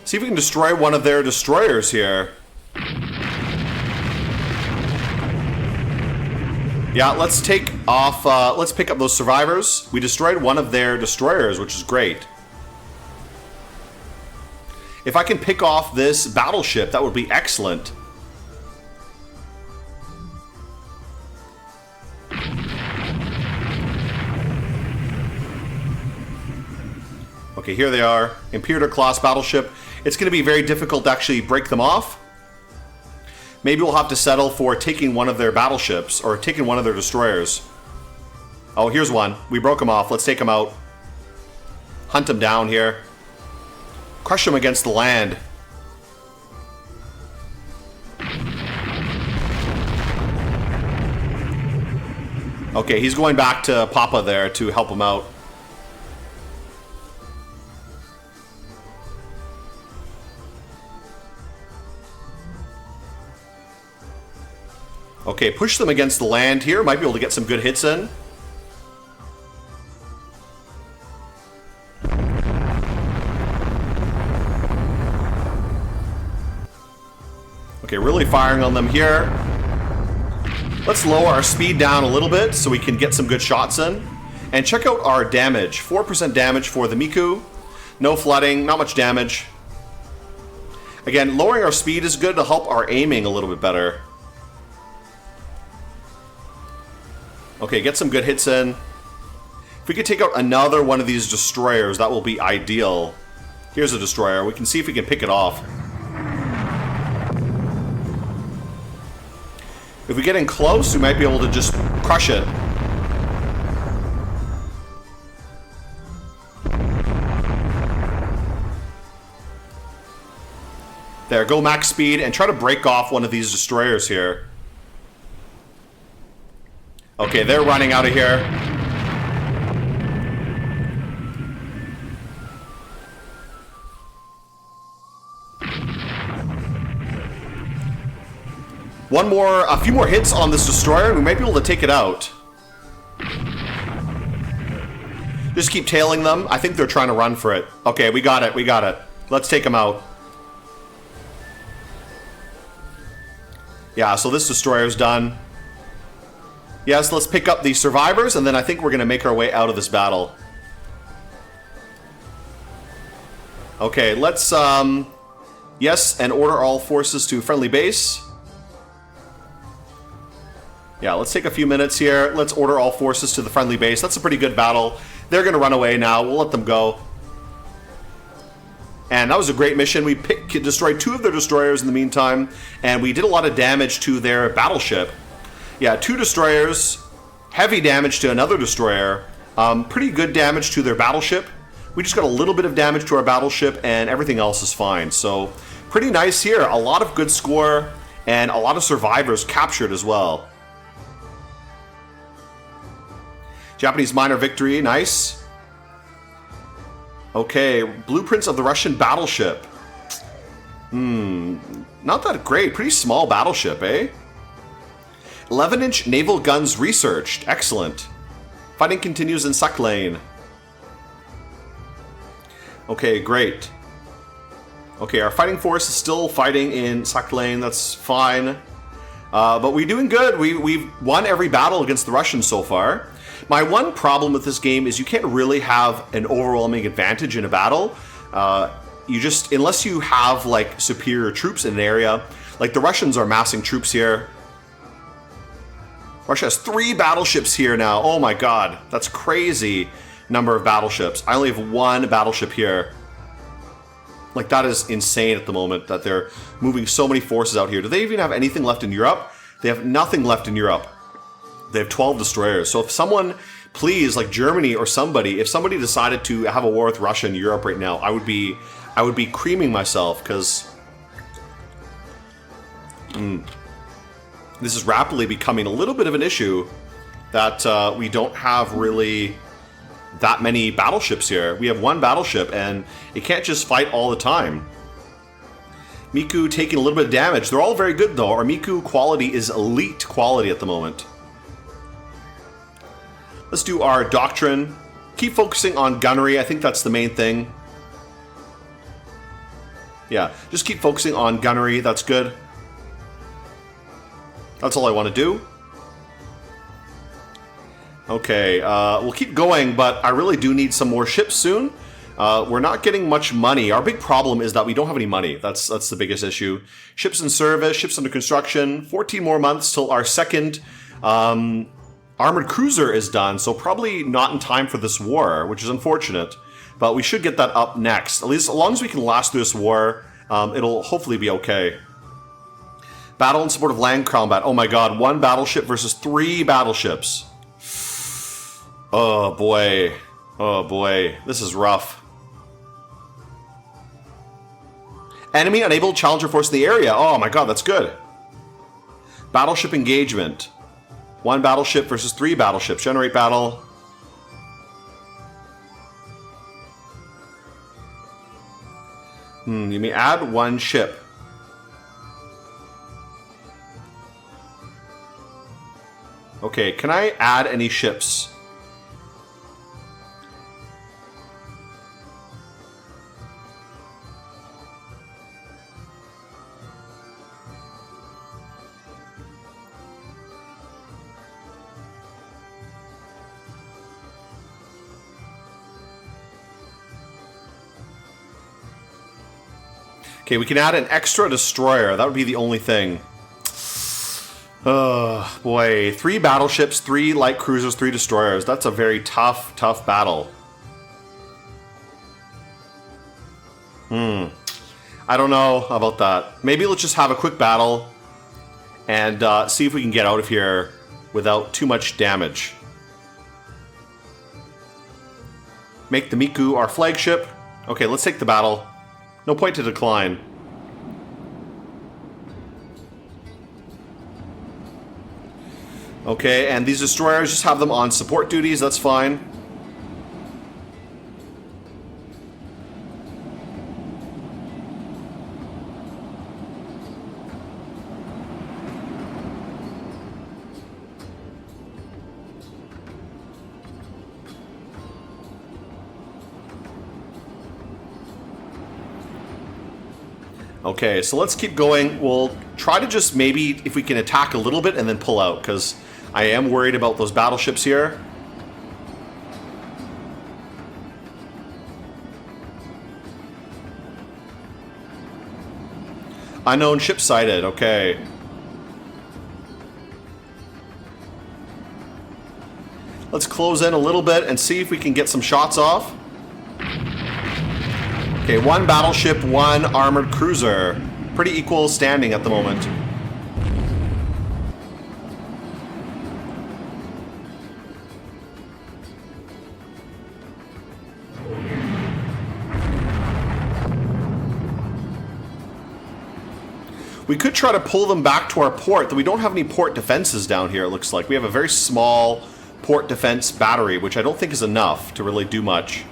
See if we can destroy one of their destroyers here. Yeah, let's take off, let's pick up those survivors. We destroyed one of their destroyers, which is great. If I can pick off this battleship, that would be excellent. Okay, here they are. Imperial class battleship. It's going to be very difficult to actually break them off. Maybe we'll have to settle for taking one of their battleships or taking one of their destroyers. Oh, here's one. We broke them off. Let's take them out. Hunt them down here. Crush him against the land. Okay, he's going back to Papa there to help him out. Okay, push them against the land here. Might be able to get some good hits in. Okay, really firing on them here. Let's lower our speed down a little bit so we can get some good shots in. And check out our damage. 4% damage for the Miku. No flooding, not much damage. Again, lowering our speed is good to help our aiming a little bit better. Okay, get some good hits in. If we could take out another one of these destroyers, that will be ideal. Here's a destroyer. We can see if we can pick it off. If we get in close, we might be able to just crush it. There, go max speed and try to break off one of these destroyers here. Okay, they're running out of here. A few more hits on this destroyer, and we might be able to take it out. Just keep tailing them. I think they're trying to run for it. Okay, we got it, we got it. Let's take them out. Yeah, so this destroyer's done. Yes, let's pick up the survivors, and then I think we're going to make our way out of this battle. Okay, let's, yes, and order all forces to friendly base. Yeah, let's take a few minutes here. Let's order all forces to the friendly base. That's a pretty good battle. They're going to run away now. We'll let them go. And that was a great mission. We destroyed 2 of their destroyers in the meantime, and we did a lot of damage to their battleship. Yeah, 2 destroyers, heavy damage to another destroyer, pretty good damage to their battleship. We just got a little bit of damage to our battleship, and everything else is fine. So, pretty nice here. A lot of good score, and a lot of survivors captured as well. Japanese minor victory, nice. Okay, blueprints of the Russian battleship. Not that great. Pretty small battleship, eh? 11-inch naval guns researched. Excellent. Fighting continues in Sakhalin. Okay, great. Okay, our fighting force is still fighting in Sakhalin. That's fine. But we're doing good. We've won every battle against the Russians so far. My one problem with this game is you can't really have an overwhelming advantage in a battle. You just, unless you have like superior troops in an area, like the Russians are massing troops here. Russia has 3 battleships here now. Oh my god, that's crazy number of battleships. I only have 1 battleship here. Like that is insane at the moment that they're moving so many forces out here. Do they even have anything left in Europe? They have nothing left in Europe. They have 12 destroyers. So if someone, please, like Germany or somebody, if somebody decided to have a war with Russia in Europe right now, I would be creaming myself because this is rapidly becoming a little bit of an issue that we don't have really that many battleships here. We have 1 battleship and it can't just fight all the time. Miku taking a little bit of damage. They're all very good though. Our Miku quality is elite quality at the moment. Let's do our doctrine. Keep focusing on gunnery. I think that's the main thing. Yeah, just keep focusing on gunnery. That's good. That's all I want to do. Okay, we'll keep going, but I really do need some more ships soon. We're not getting much money. Our big problem is that we don't have any money. That's the biggest issue. Ships in service, ships under construction. 14 more months till our second armored cruiser is done, so probably not in time for this war, which is unfortunate. But we should get that up next. At least as long as we can last through this war, it'll hopefully be okay. Battle in support of land combat. Oh my god, 1 battleship versus 3 battleships. Oh boy. Oh boy. This is rough. Enemy unable to challenge our force in the area. Oh my god, that's good. Battleship engagement. 1 battleship versus 3 battleships. Generate battle. You may add 1 ship. Okay, can I add any ships? Okay, we can add an extra destroyer. That would be the only thing. Oh, boy. 3 battleships, 3 light cruisers, 3 destroyers. That's a very tough, tough battle. I don't know about that. Maybe let's just have a quick battle and see if we can get out of here without too much damage. Make the Miku our flagship. Okay, let's take the battle. No point to decline. Okay, and these destroyers, just have them on support duties, that's fine. Okay, so let's keep going. We'll try to just maybe, if we can attack a little bit and then pull out, because I am worried about those battleships here. Unknown ship sighted, okay. Let's close in a little bit and see if we can get some shots off. Okay, 1 battleship, 1 armored cruiser. Pretty equal standing at the moment. We could try to pull them back to our port, though we don't have any port defenses down here, it looks like. We have a very small port defense battery, which I don't think is enough to really do much.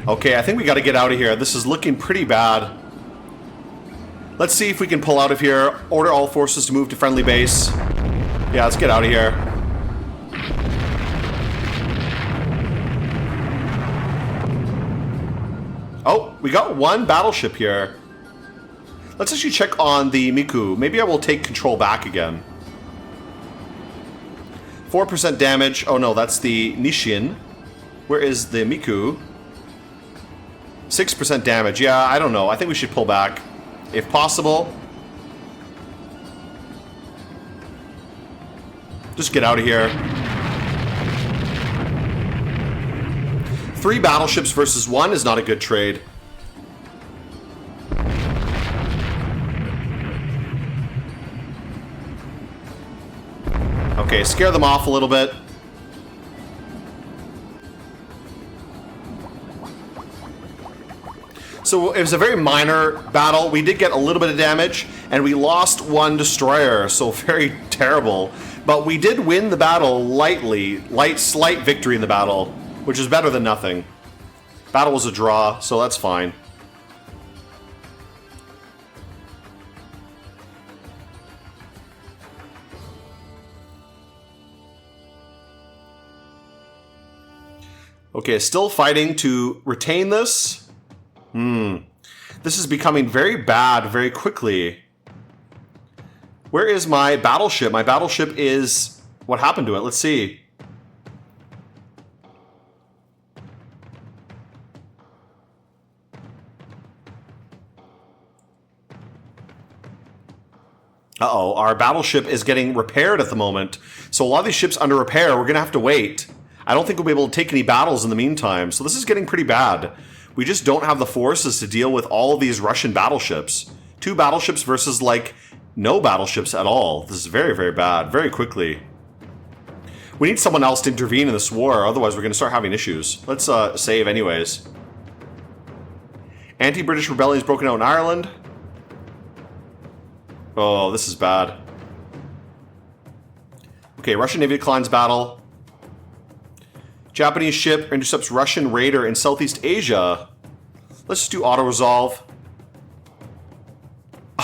Okay, I think we gotta get out of here. This is looking pretty bad. Let's see if we can pull out of here. Order all forces to move to friendly base. Yeah, let's get out of here. Oh, we got 1 battleship here. Let's actually check on the Miku. Maybe I will take control back again. 4% damage. Oh no, that's the Nishin. Where is the Miku? 6% damage. Yeah, I don't know. I think we should pull back, if possible. Just get out of here. 3 battleships versus 1 is not a good trade. Okay, scare them off a little bit. So it was a very minor battle. We did get a little bit of damage, and we lost 1 destroyer, so very terrible. But we did win the battle lightly. Slight victory in the battle, which is better than nothing. Battle was a draw, so that's fine. Okay, still fighting to retain this. This is becoming very bad very quickly. Where is my battleship? My battleship is... What happened to it? Let's see. Uh-oh, our battleship is getting repaired at the moment. So a lot of these ships under repair, we're going to have to wait. I don't think we'll be able to take any battles in the meantime. So this is getting pretty bad. We just don't have the forces to deal with all of these Russian battleships. 2 battleships versus, like, no battleships at all. This is very, very bad, very quickly. We need someone else to intervene in this war, otherwise we're going to start having issues. Let's save anyways. Anti-British rebellion is broken out in Ireland. Oh, this is bad. Okay, Russian Navy declines battle. Japanese ship intercepts Russian raider in Southeast Asia. Let's just do auto-resolve.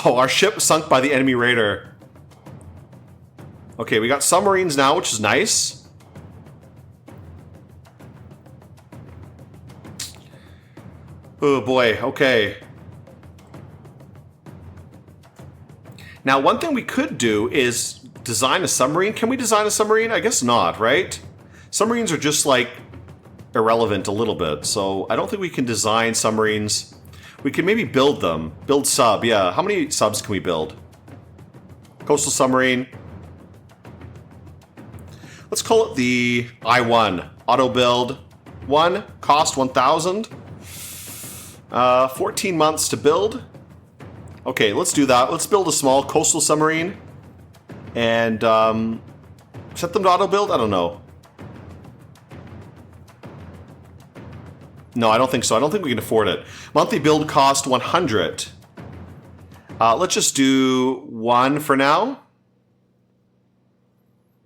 Oh, our ship sunk by the enemy raider. Okay, we got submarines now, which is nice. Oh boy, okay. Now, one thing we could do is design a submarine. Can we design a submarine? I guess not, right? Submarines are just like irrelevant a little bit, so I don't think we can design submarines. We can maybe build them. Build sub, yeah. How many subs can we build? Coastal submarine. Let's call it the I-1. Auto build 1, cost 1,000. 14 months to build. Okay, let's do that. Let's build a small coastal submarine. And set them to auto build? I don't know. No, I don't think so. I don't think we can afford it. Monthly build cost 100. Let's just do 1 for now.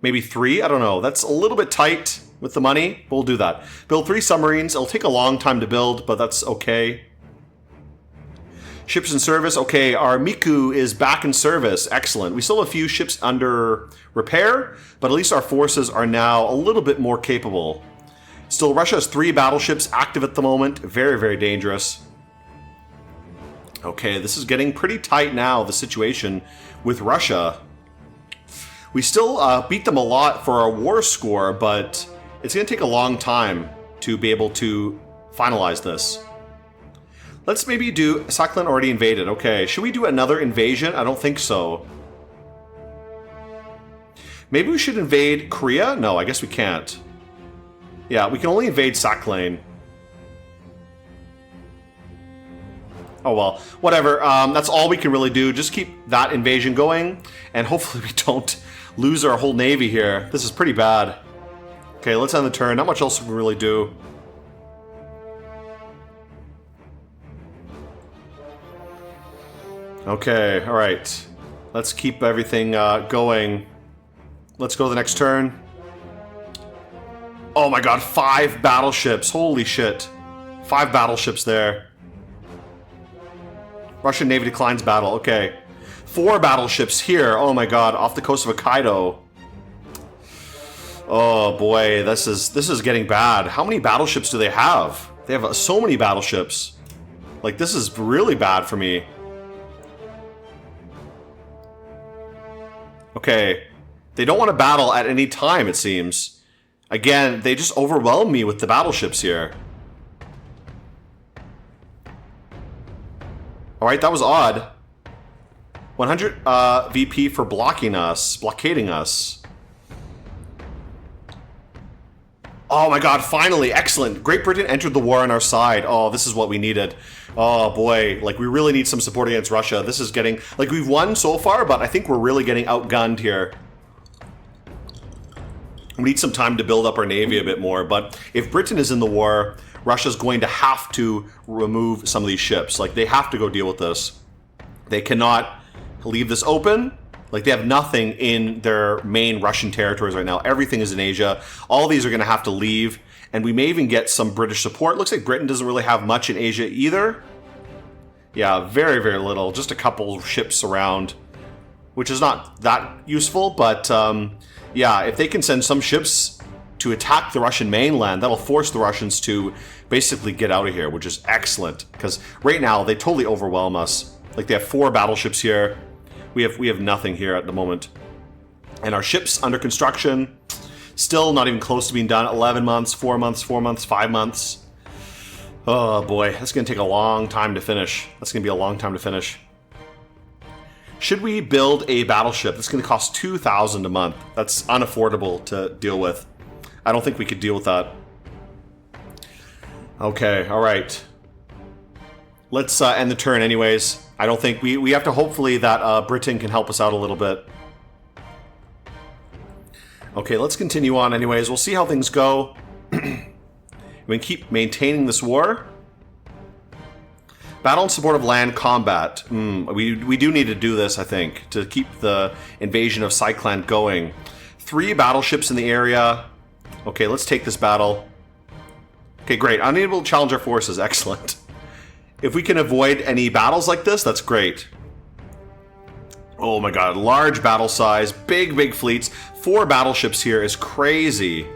Maybe 3? I don't know. That's a little bit tight with the money, but we'll do that. Build 3 submarines. It'll take a long time to build, but that's okay. Ships in service. Okay, our Miku is back in service. Excellent. We still have a few ships under repair, but at least our forces are now a little bit more capable. Still, Russia has 3 battleships active at the moment. Very, very dangerous. Okay, this is getting pretty tight now, the situation with Russia. We still beat them a lot for our war score, but it's going to take a long time to be able to finalize this. Let's maybe do... Sakhalin already invaded. Okay, should we do another invasion? I don't think so. Maybe we should invade Korea? No, I guess we can't. Yeah, we can only invade Sakhalin. Oh well, whatever. That's all we can really do. Just keep that invasion going, and hopefully we don't lose our whole navy here. This is pretty bad. Okay, let's end the turn. Not much else we can really do. Okay, alright. Let's keep everything going. Let's go to the next turn. Oh my god, 5 battleships. Holy shit. 5 battleships there. Russian Navy declines battle. Okay. 4 battleships here. Oh my god, off the coast of Hokkaido. Oh boy, this is getting bad. How many battleships do they have? They have so many battleships. Like, this is really bad for me. Okay. They don't want to battle at any time, it seems. Again, they just overwhelm me with the battleships here. Alright, that was odd. 100 VP for blocking us, blockading us. Oh my god, finally, excellent. Great Britain entered the war on our side. Oh, this is what we needed. Oh boy, like we really need some support against Russia. This is getting, like we've won so far, but I think we're really getting outgunned here. We need some time to build up our navy a bit more, but if Britain is in the war, Russia's going to have to remove some of these ships. Like, they have to go deal with this. They cannot leave this open. Like, they have nothing in their main Russian territories right now. Everything is in Asia. All these are going to have to leave, and we may even get some British support. Looks like Britain doesn't really have much in Asia either. Yeah, very, very little. Just a couple ships around, which is not that useful, but yeah, if they can send some ships to attack the Russian mainland, that'll force the Russians to basically get out of here, which is excellent, because right now they totally overwhelm us. Like, they have 4 battleships here. We have nothing here at the moment. And our ships under construction, still not even close to being done. 11 months, 4 months, 4 months, 5 months. Oh boy, that's going to take a long time to finish. That's going to be a long time to finish. Should we build a battleship? That's going to cost 2,000 a month. That's unaffordable to deal with. I don't think we could deal with that. Okay, alright. Let's end the turn anyways. I don't think... We have to hopefully that Britain can help us out a little bit. Okay, let's continue on anyways. We'll see how things go. We can keep maintaining this war. Battle in support of land combat. We do need to do this, I think, to keep the invasion of Sakhalin going. 3 battleships in the area. Okay, let's take this battle. Okay, great. Unable to challenge our forces. Excellent. If we can avoid any battles like this, that's great. Oh my god, large battle size, big fleets. 4 battleships here is crazy.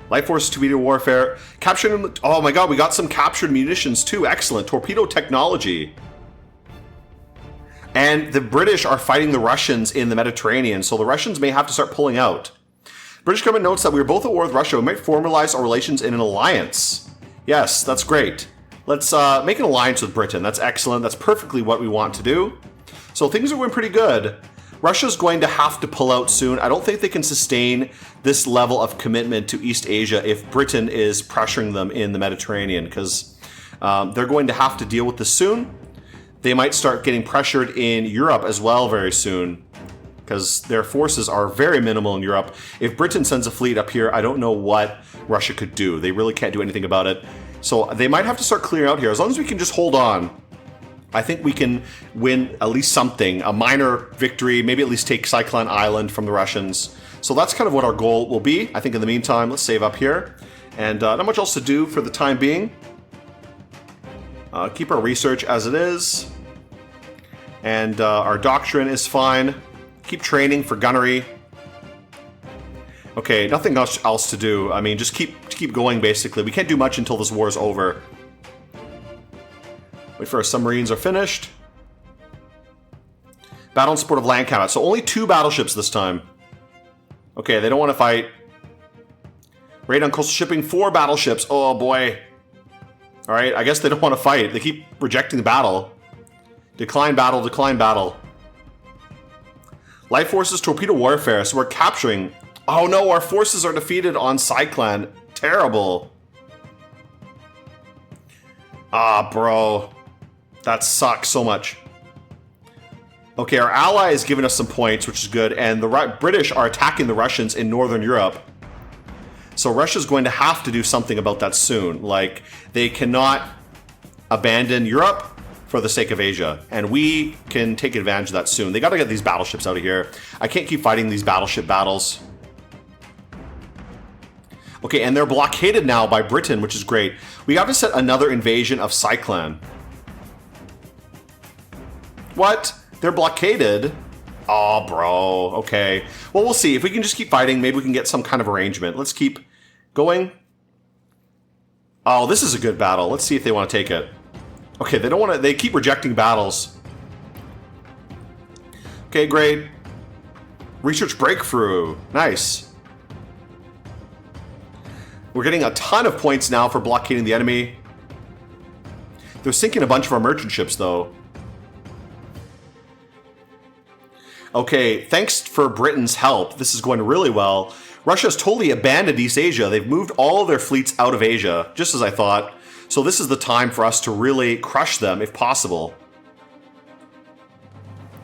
Light Force torpedo warfare. Captured... Oh my god, we got some captured munitions too. Excellent. Torpedo technology. And the British are fighting the Russians in the Mediterranean, so the Russians may have to start pulling out. British government notes that we are both at war with Russia. We might formalize our relations in an alliance. Yes, that's great. Let's make an alliance with Britain. That's excellent. That's perfectly what we want to do. So things are going pretty good. Russia's going to have to pull out soon. I don't think they can sustain this level of commitment to East Asia if Britain is pressuring them in the Mediterranean, because they're going to have to deal with this soon. They might start getting pressured in Europe as well very soon, because their forces are very minimal in Europe. If Britain sends a fleet up here, I don't know what Russia could do. They really can't do anything about it. So they might have to start clearing out here. As long as we can just hold on, I think we can win at least something, a minor victory, maybe at least take Cyclone Island from the Russians. So that's kind of what our goal will be. I think in the meantime, let's save up here. And not much else to do for the time being. Keep our research as it is. And our doctrine is fine. Keep training for gunnery. Okay, nothing else to do. I mean, just keep going, basically. We can't do much until this war is over. Wait for our submarines are finished. Battle in support of land combat. So only 2 battleships this time. Okay, they don't want to fight. Raid on coastal shipping, 4 battleships. Oh boy. Alright, I guess they don't want to fight. They keep rejecting the battle. Decline battle, decline battle. Light forces, torpedo warfare. So we're capturing. Oh no, our forces are defeated on Cyclone. Terrible. Ah, bro. That sucks so much. Okay, our ally is giving us some points, which is good, and the British are attacking the Russians in Northern Europe. So Russia's going to have to do something about that soon. Like, they cannot abandon Europe for the sake of Asia, and we can take advantage of that soon. They gotta get these battleships out of here. I can't keep fighting these battleship battles. Okay, and they're blockaded now by Britain, which is great. We have to set another invasion of Cyclone. What? They're blockaded? Oh, bro. Okay. Well, we'll see. If we can just keep fighting, maybe we can get some kind of arrangement. Let's keep going. Oh, this is a good battle. Let's see if they want to take it. Okay, they don't want to. They keep rejecting battles. Okay, great. Research breakthrough. Nice. We're getting a ton of points now for blockading the enemy. They're sinking a bunch of our merchant ships, though. Okay, thanks for Britain's help. This is going really well. Russia has totally abandoned East Asia. They've moved all of their fleets out of Asia, just as I thought. So this is the time for us to really crush them, if possible.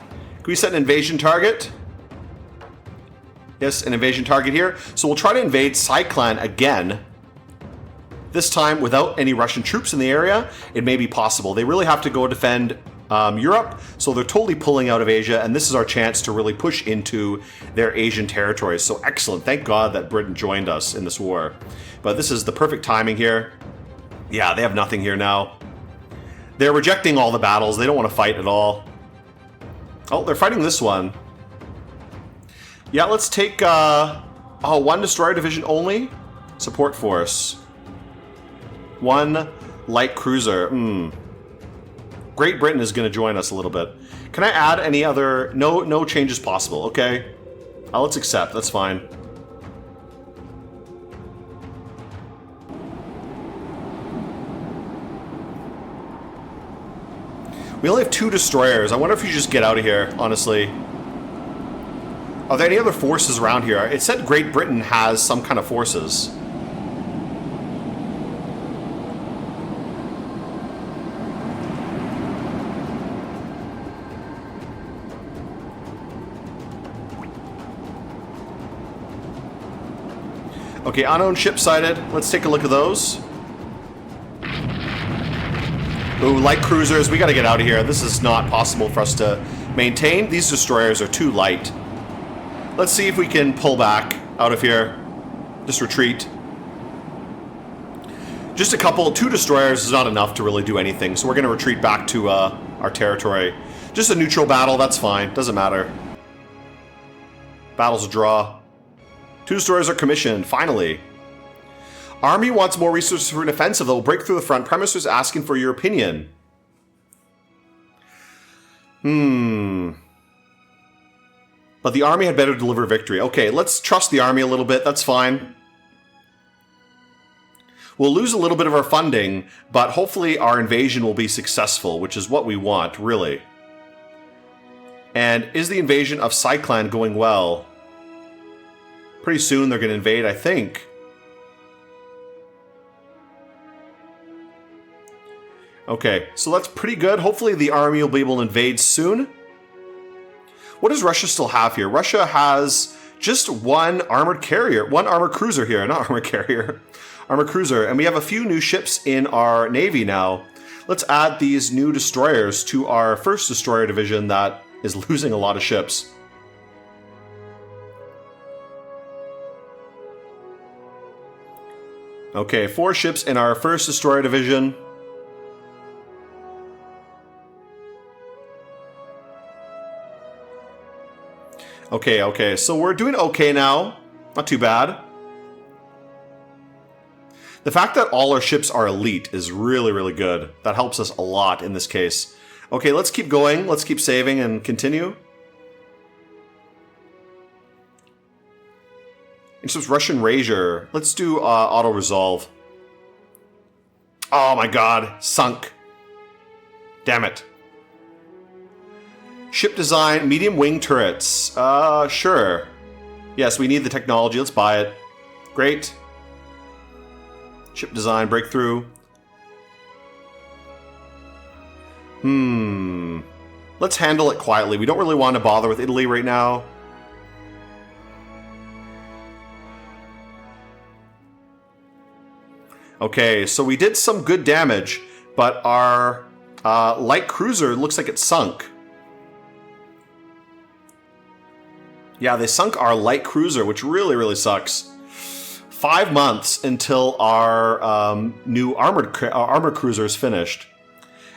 Can we set an invasion target? Yes, an invasion target here. So we'll try to invade Cyclone again. This time without any Russian troops in the area. It may be possible. They really have to go defend Europe, so they're totally pulling out of Asia, and this is our chance to really push into their Asian territories. So excellent. Thank God that Britain joined us in this war. But this is the perfect timing here. Yeah, they have nothing here now. They're rejecting all the battles. They don't want to fight at all. Oh, they're fighting this one. Yeah, let's take 1 destroyer division only. Support force. 1 light cruiser. Great Britain is going to join us a little bit. Can I add any other... No changes possible. Okay. Let's accept. That's fine. We only have 2 destroyers. I wonder if you just get out of here, honestly. Are there any other forces around here? It said Great Britain has some kind of forces. Okay, unknown ship sighted. Let's take a look at those. Ooh, light cruisers. We gotta get out of here. This is not possible for us to maintain. These destroyers are too light. Let's see if we can pull back out of here. Just retreat. Just a couple. 2 destroyers is not enough to really do anything, so we're gonna retreat back to our territory. Just a neutral battle. That's fine. Doesn't matter. Battle's a draw. 2 destroyers are commissioned, finally. Army wants more resources for an offensive that will break through the front. Prime Minister's asking for your opinion. But the army had better deliver victory. Okay, let's trust the army a little bit. That's fine. We'll lose a little bit of our funding, but hopefully our invasion will be successful, which is what we want, really. And is the invasion of Cyclan going well? Pretty soon they're going to invade, I think. Okay, so that's pretty good. Hopefully the army will be able to invade soon. What does Russia still have here? Russia has just one armored carrier, one armored cruiser here, not armored carrier. Armored cruiser, and we have a few new ships in our navy now. Let's add these new destroyers to our first destroyer division that is losing a lot of ships. Okay, 4 ships in our first destroyer division. Okay, so we're doing okay now. Not too bad. The fact that all our ships are elite is really, really good. That helps us a lot in this case. Okay, let's keep going. Let's keep saving and continue. It's just Russian Razor. Let's do auto-resolve. Oh my god, sunk. Damn it. Ship design, medium wing turrets. Sure. Yes, we need the technology. Let's buy it. Great. Ship design, breakthrough. Let's handle it quietly. We don't really want to bother with Italy right now. Okay, so we did some good damage, but our light cruiser looks like it sunk. Yeah, they sunk our light cruiser, which really, really sucks. 5 months until our new armored cruiser is finished.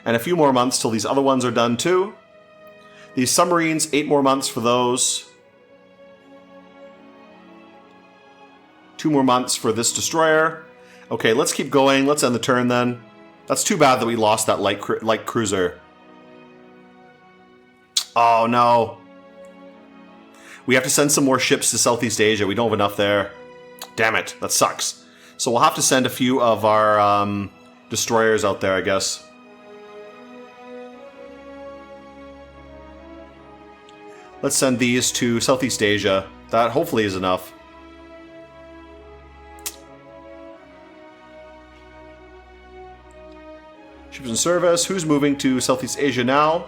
And a few more months till these other ones are done too. These submarines, 8 more months for those. 2 more months for this destroyer. Okay, let's keep going. Let's end the turn then. That's too bad that we lost that light cruiser. Oh no. We have to send some more ships to Southeast Asia. We don't have enough there. Damn it, that sucks. So we'll have to send a few of our destroyers out there, I guess. Let's send these to Southeast Asia. That hopefully is enough. Ships in service. Who's moving to Southeast Asia now?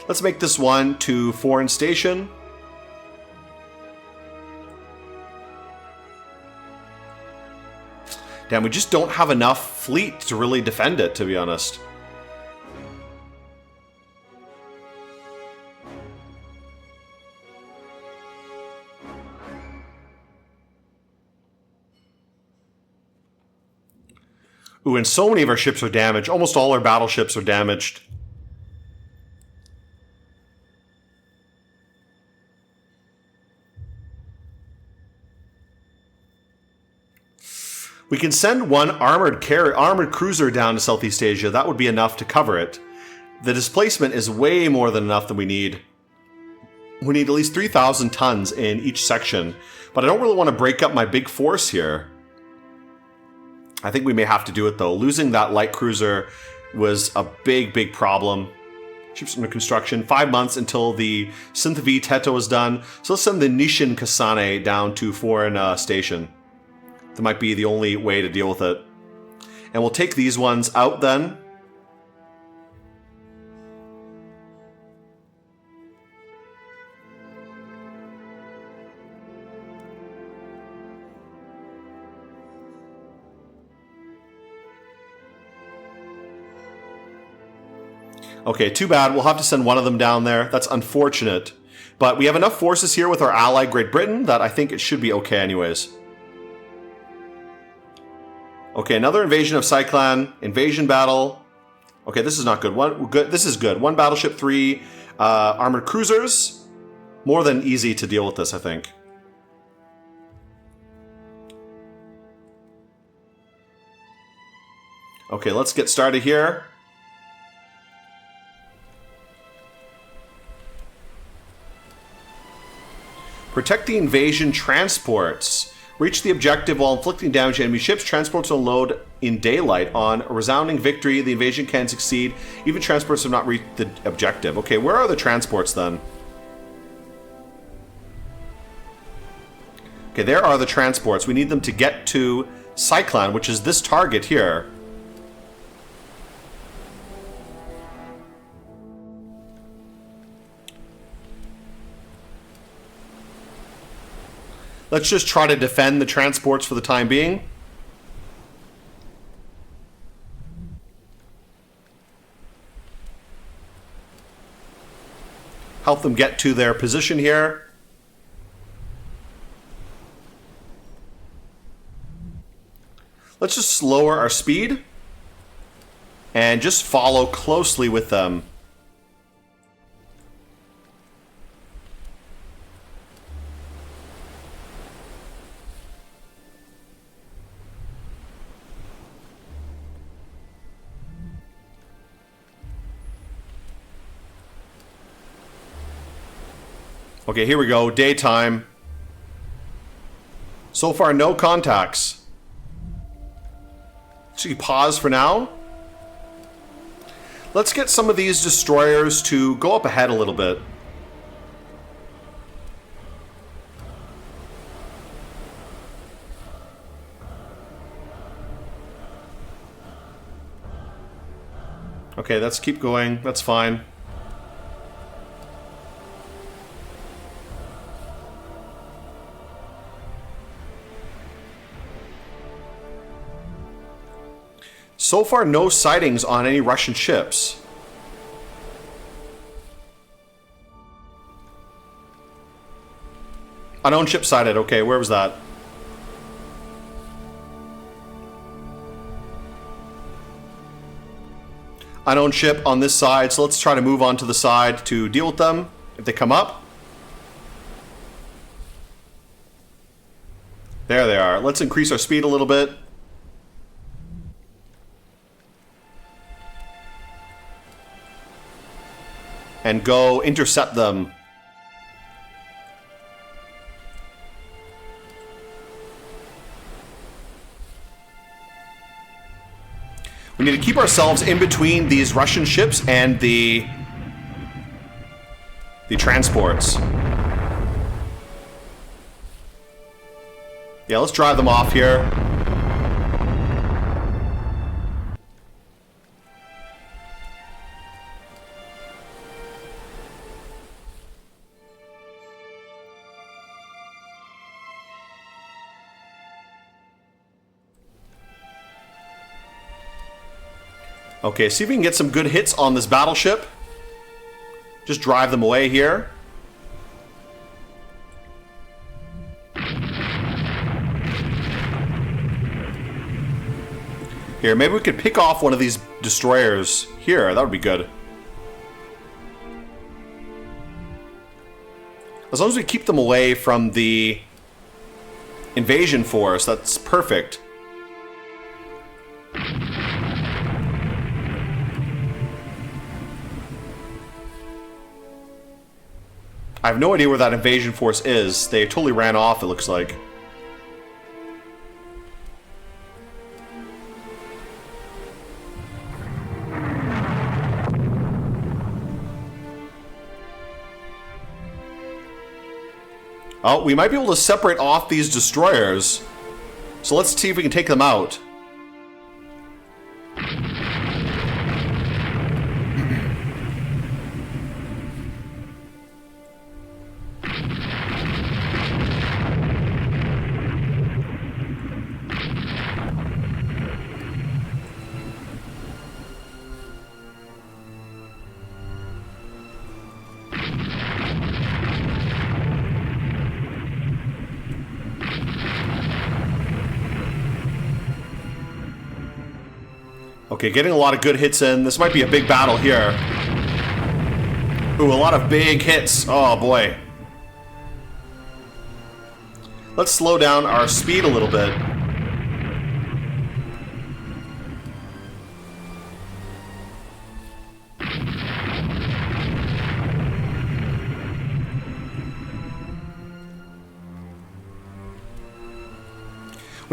Let's make this one to foreign station. Damn, we just don't have enough fleet to really defend it, to be honest. Ooh, and so many of our ships are damaged. Almost all our battleships are damaged. We can send one armored cruiser down to Southeast Asia. That would be enough to cover it. The displacement is way more than enough that we need. We need at least 3,000 tons in each section. But I don't really want to break up my big force here. I think we may have to do it though. Losing that light cruiser was a big, big problem. Ships under construction. 5 months until the Synthavi Teto is done. So let's send the Nishin Kasane down to foreign station. That might be the only way to deal with it. And we'll take these ones out then. Okay, too bad. We'll have to send one of them down there. That's unfortunate. But we have enough forces here with our ally Great Britain that I think it should be okay anyways. Okay, another invasion of Cyclan. Invasion battle. Okay, this is not good. This is good. 1 battleship, 3 armored cruisers. More than easy to deal with this, I think. Okay, let's get started here. Protect the invasion transports. Reach the objective while inflicting damage to enemy ships. Transports will load in daylight. On a resounding victory, the invasion can succeed. Even transports have not reached the objective. Okay, where are the transports then? Okay, there are the transports. We need them to get to Cyclone, which is this target here. Let's just try to defend the transports for the time being. Help them get to their position here. Let's just lower our speed and just follow closely with them. Okay, here we go. Daytime. So far, no contacts. So you pause for now. Let's get some of these destroyers to go up ahead a little bit. Okay, let's keep going. That's fine. So far, no sightings on any Russian ships. Unknown ship sighted. Okay, where was that? Unknown ship on this side, so let's try to move on to the side to deal with them if they come up. There they are. Let's increase our speed a little bit. And go intercept them. We need to keep ourselves in between these Russian ships and the transports. Yeah, let's drive them off here. Okay, see if we can get some good hits on this battleship. Just drive them away here. Here, maybe we could pick off one of these destroyers here. That would be good. As long as we keep them away from the invasion force, that's perfect. I have no idea where that invasion force is. They totally ran off, it looks like. Oh, we might be able to separate off these destroyers. So let's see if we can take them out. Okay, getting a lot of good hits in. This might be a big battle here. Ooh, a lot of big hits. Oh, boy. Let's slow down our speed a little bit.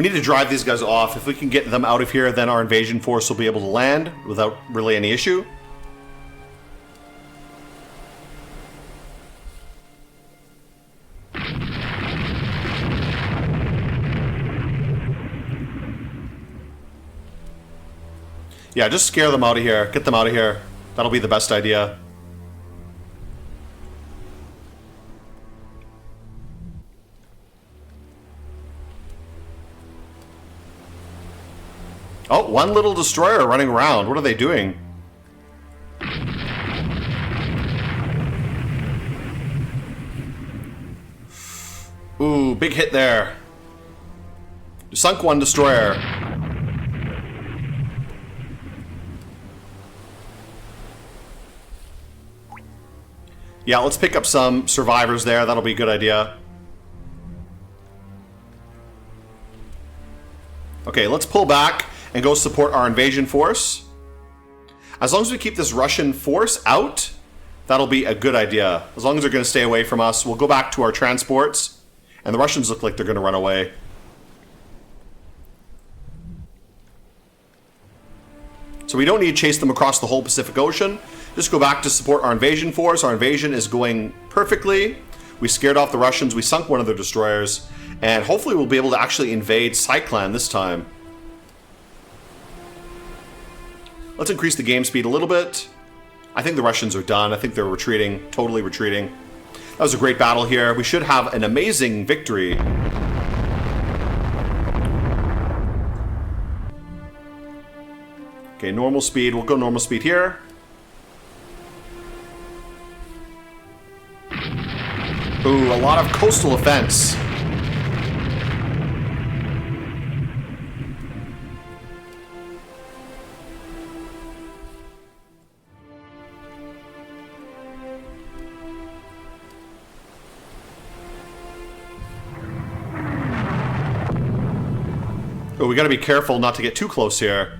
We need to drive these guys off. If we can get them out of here, then our invasion force will be able to land without really any issue. Yeah, just scare them out of here. Get them out of here. That'll be the best idea. Oh, one little destroyer running around. What are they doing? Ooh, big hit there. Sunk one destroyer. Yeah, let's pick up some survivors there. That'll be a good idea. Okay, let's pull back and go support our invasion force. As long as we keep this Russian force out, that'll be a good idea. As long as they're going to stay away from us, we'll go back to our transports. And the Russians look like they're going to run away. So we don't need to chase them across the whole Pacific Ocean. Just go back to support our invasion force. Our invasion is going perfectly. We scared off the Russians. We sunk one of their destroyers. And hopefully we'll be able to actually invade Cyclan this time. Let's increase the game speed a little bit. I think the Russians are done. I think they're retreating, totally retreating. That was a great battle here. We should have an amazing victory. Okay, normal speed. We'll go normal speed here. Ooh, a lot of coastal offense. Oh, we gotta be careful not to get too close here.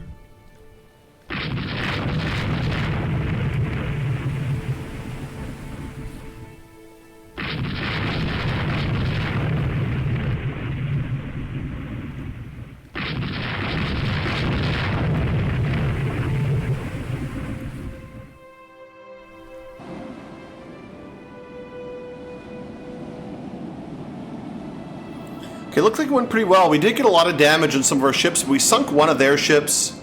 Okay, looks like it went pretty well. We did get a lot of damage on some of our ships. We sunk one of their ships.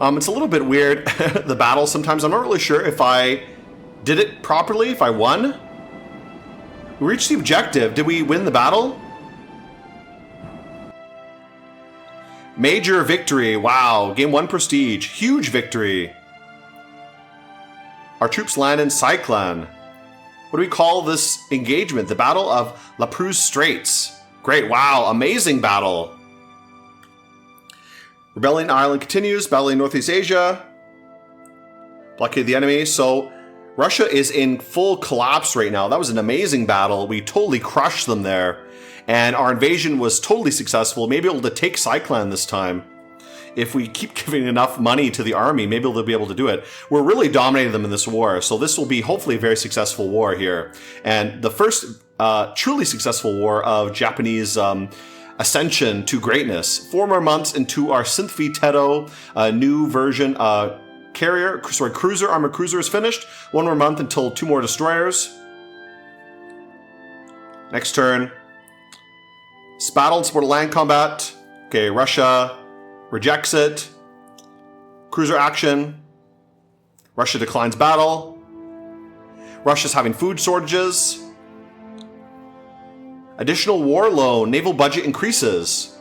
It's a little bit weird, the battle sometimes. I'm not really sure if I did it properly, if I won. We reached the objective. Did we win the battle? Major victory. Wow. Game 1 prestige. Huge victory. Our troops land in Cyclan. What do we call this engagement? The Battle of Laperouse Straits. Great, wow, amazing battle. Rebellion Island continues, battling Northeast Asia. Blockade the enemy. So Russia is in full collapse right now. That was an amazing battle. We totally crushed them there. And our invasion was totally successful. Maybe able to take Cyclan this time. If we keep giving enough money to the army, maybe they'll be able to do it. We're really dominating them in this war. So this will be hopefully a very successful war here. And the first truly successful war of Japanese ascension to greatness. 4 more months into our Synthvi Teto new version cruiser, armored cruiser is finished. 1 more month until 2 more destroyers. Next turn. Battle and support land combat. Okay, Russia rejects it. Cruiser action. Russia declines battle. Russia's having food shortages. Additional war loan. Naval budget increases.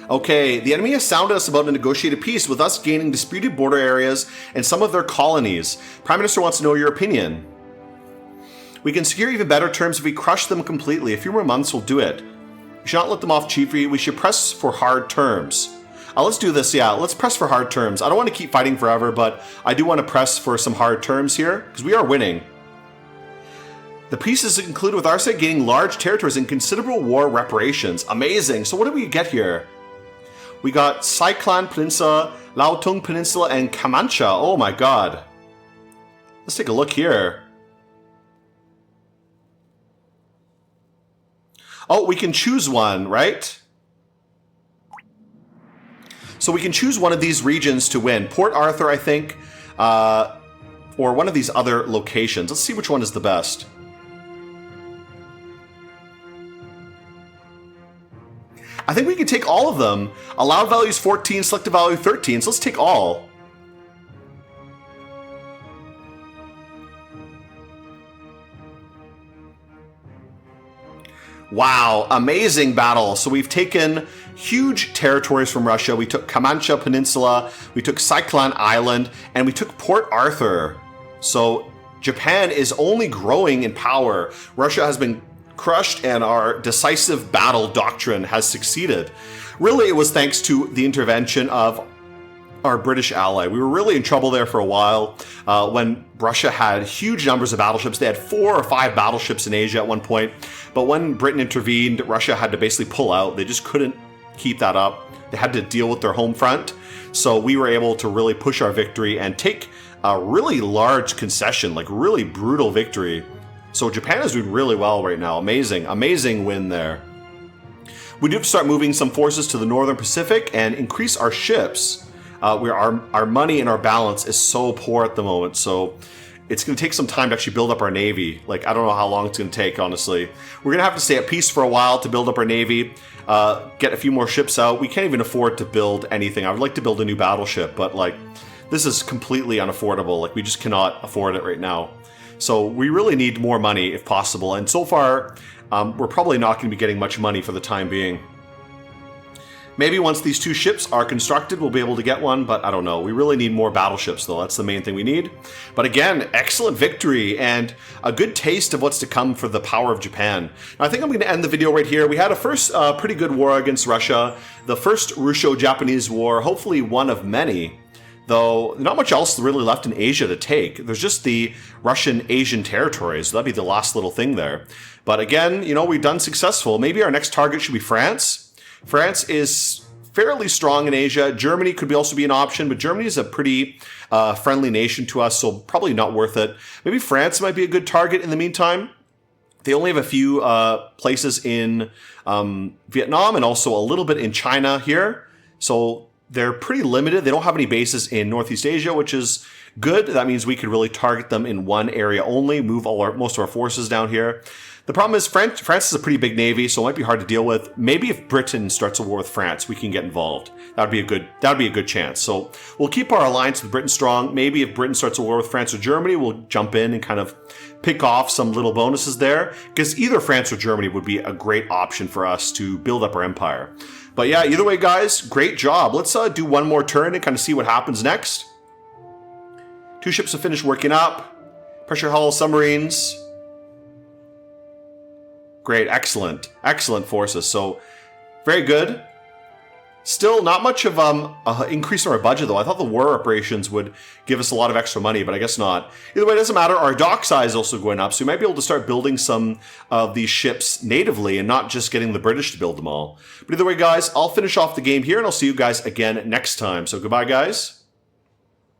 Okay, the enemy has sounded us about a negotiated peace, with us gaining disputed border areas and some of their colonies. Prime Minister wants to know your opinion. We can secure even better terms if we crush them completely. A few more months will do it. We should not let them off cheaply. We should press for hard terms. Let's do this, yeah. Let's press for hard terms. I don't want to keep fighting forever, but I do want to press for some hard terms here, because we are winning. The peace is concluded with our side gaining large territories and considerable war reparations. Amazing. So what do we get here? We got Cyclan Peninsula, Laotung Peninsula, and Kamancha. Oh my god. Let's take a look here. Oh, we can choose one, right? So we can choose one of these regions to win. Port Arthur, I think, or one of these other locations. Let's see which one is the best. I think we can take all of them. Allowed value is 14, selected value 13, so let's take all. Wow, amazing battle. So we've taken huge territories from Russia. We took Kamancha Peninsula, we took Cyclone Island, and we took Port Arthur. So Japan is only growing in power. Russia has been crushed and our decisive battle doctrine has succeeded. Really, it was thanks to the intervention of our British ally. We were really in trouble there for a while when Russia had huge numbers of battleships. They had 4 or 5 battleships in Asia at one point. But when Britain intervened, Russia had to basically pull out. They just couldn't keep that up. They had to deal with their home front. So we were able to really push our victory and take a really large concession, like really brutal victory. So Japan is doing really well right now. Amazing, amazing win there. We do have to start moving some forces to the Northern Pacific and increase our ships. Our money and our balance is so poor at the moment, so it's going to take some time to actually build up our navy. Like, I don't know how long it's going to take, honestly. We're going to have to stay at peace for a while to build up our navy, get a few more ships out. We can't even afford to build anything. I would like to build a new battleship, but like, this is completely unaffordable. Like, we just cannot afford it right now. So we really need more money if possible. And so far, we're probably not going to be getting much money for the time being. Maybe once these 2 ships are constructed, we'll be able to get one, but I don't know. We really need more battleships, though. That's the main thing we need. But again, excellent victory and a good taste of what's to come for the power of Japan. Now, I think I'm going to end the video right here. We had a first pretty good war against Russia, the first Russo-Japanese War, hopefully one of many. Though not much else really left in Asia to take. There's just the Russian Asian territories. That'd be the last little thing there. But again, you know, we've done successful. Maybe our next target should be France. France is fairly strong in Asia. Germany could also be an option, but Germany is a pretty friendly nation to us, so probably not worth it. Maybe France might be a good target in the meantime. They only have a few places in Vietnam and also a little bit in China here. So they're pretty limited. They don't have any bases in Northeast Asia, which is good. That means we could really target them in one area only, move most of our forces down here. The problem is France is a pretty big navy, so it might be hard to deal with. Maybe if Britain starts a war with France, we can get involved. That would be a good chance. So we'll keep our alliance with Britain strong. Maybe if Britain starts a war with France or Germany, we'll jump in and kind of pick off some little bonuses there, because either France or Germany would be a great option for us to build up our empire. But yeah, either way, guys, great job. Let's do one more turn and kind of see what happens next. 2 ships have finished working up. Pressure hull submarines. Great, excellent forces. So very good. Still not much of an increase in our budget, though. I thought the war operations would give us a lot of extra money, but I guess not. Either way, it doesn't matter. Our dock size is also going up, so we might be able to start building some of these ships natively and not just getting the British to build them all. But either way, guys, I'll finish off the game here, and I'll see you guys again next time. So goodbye, guys.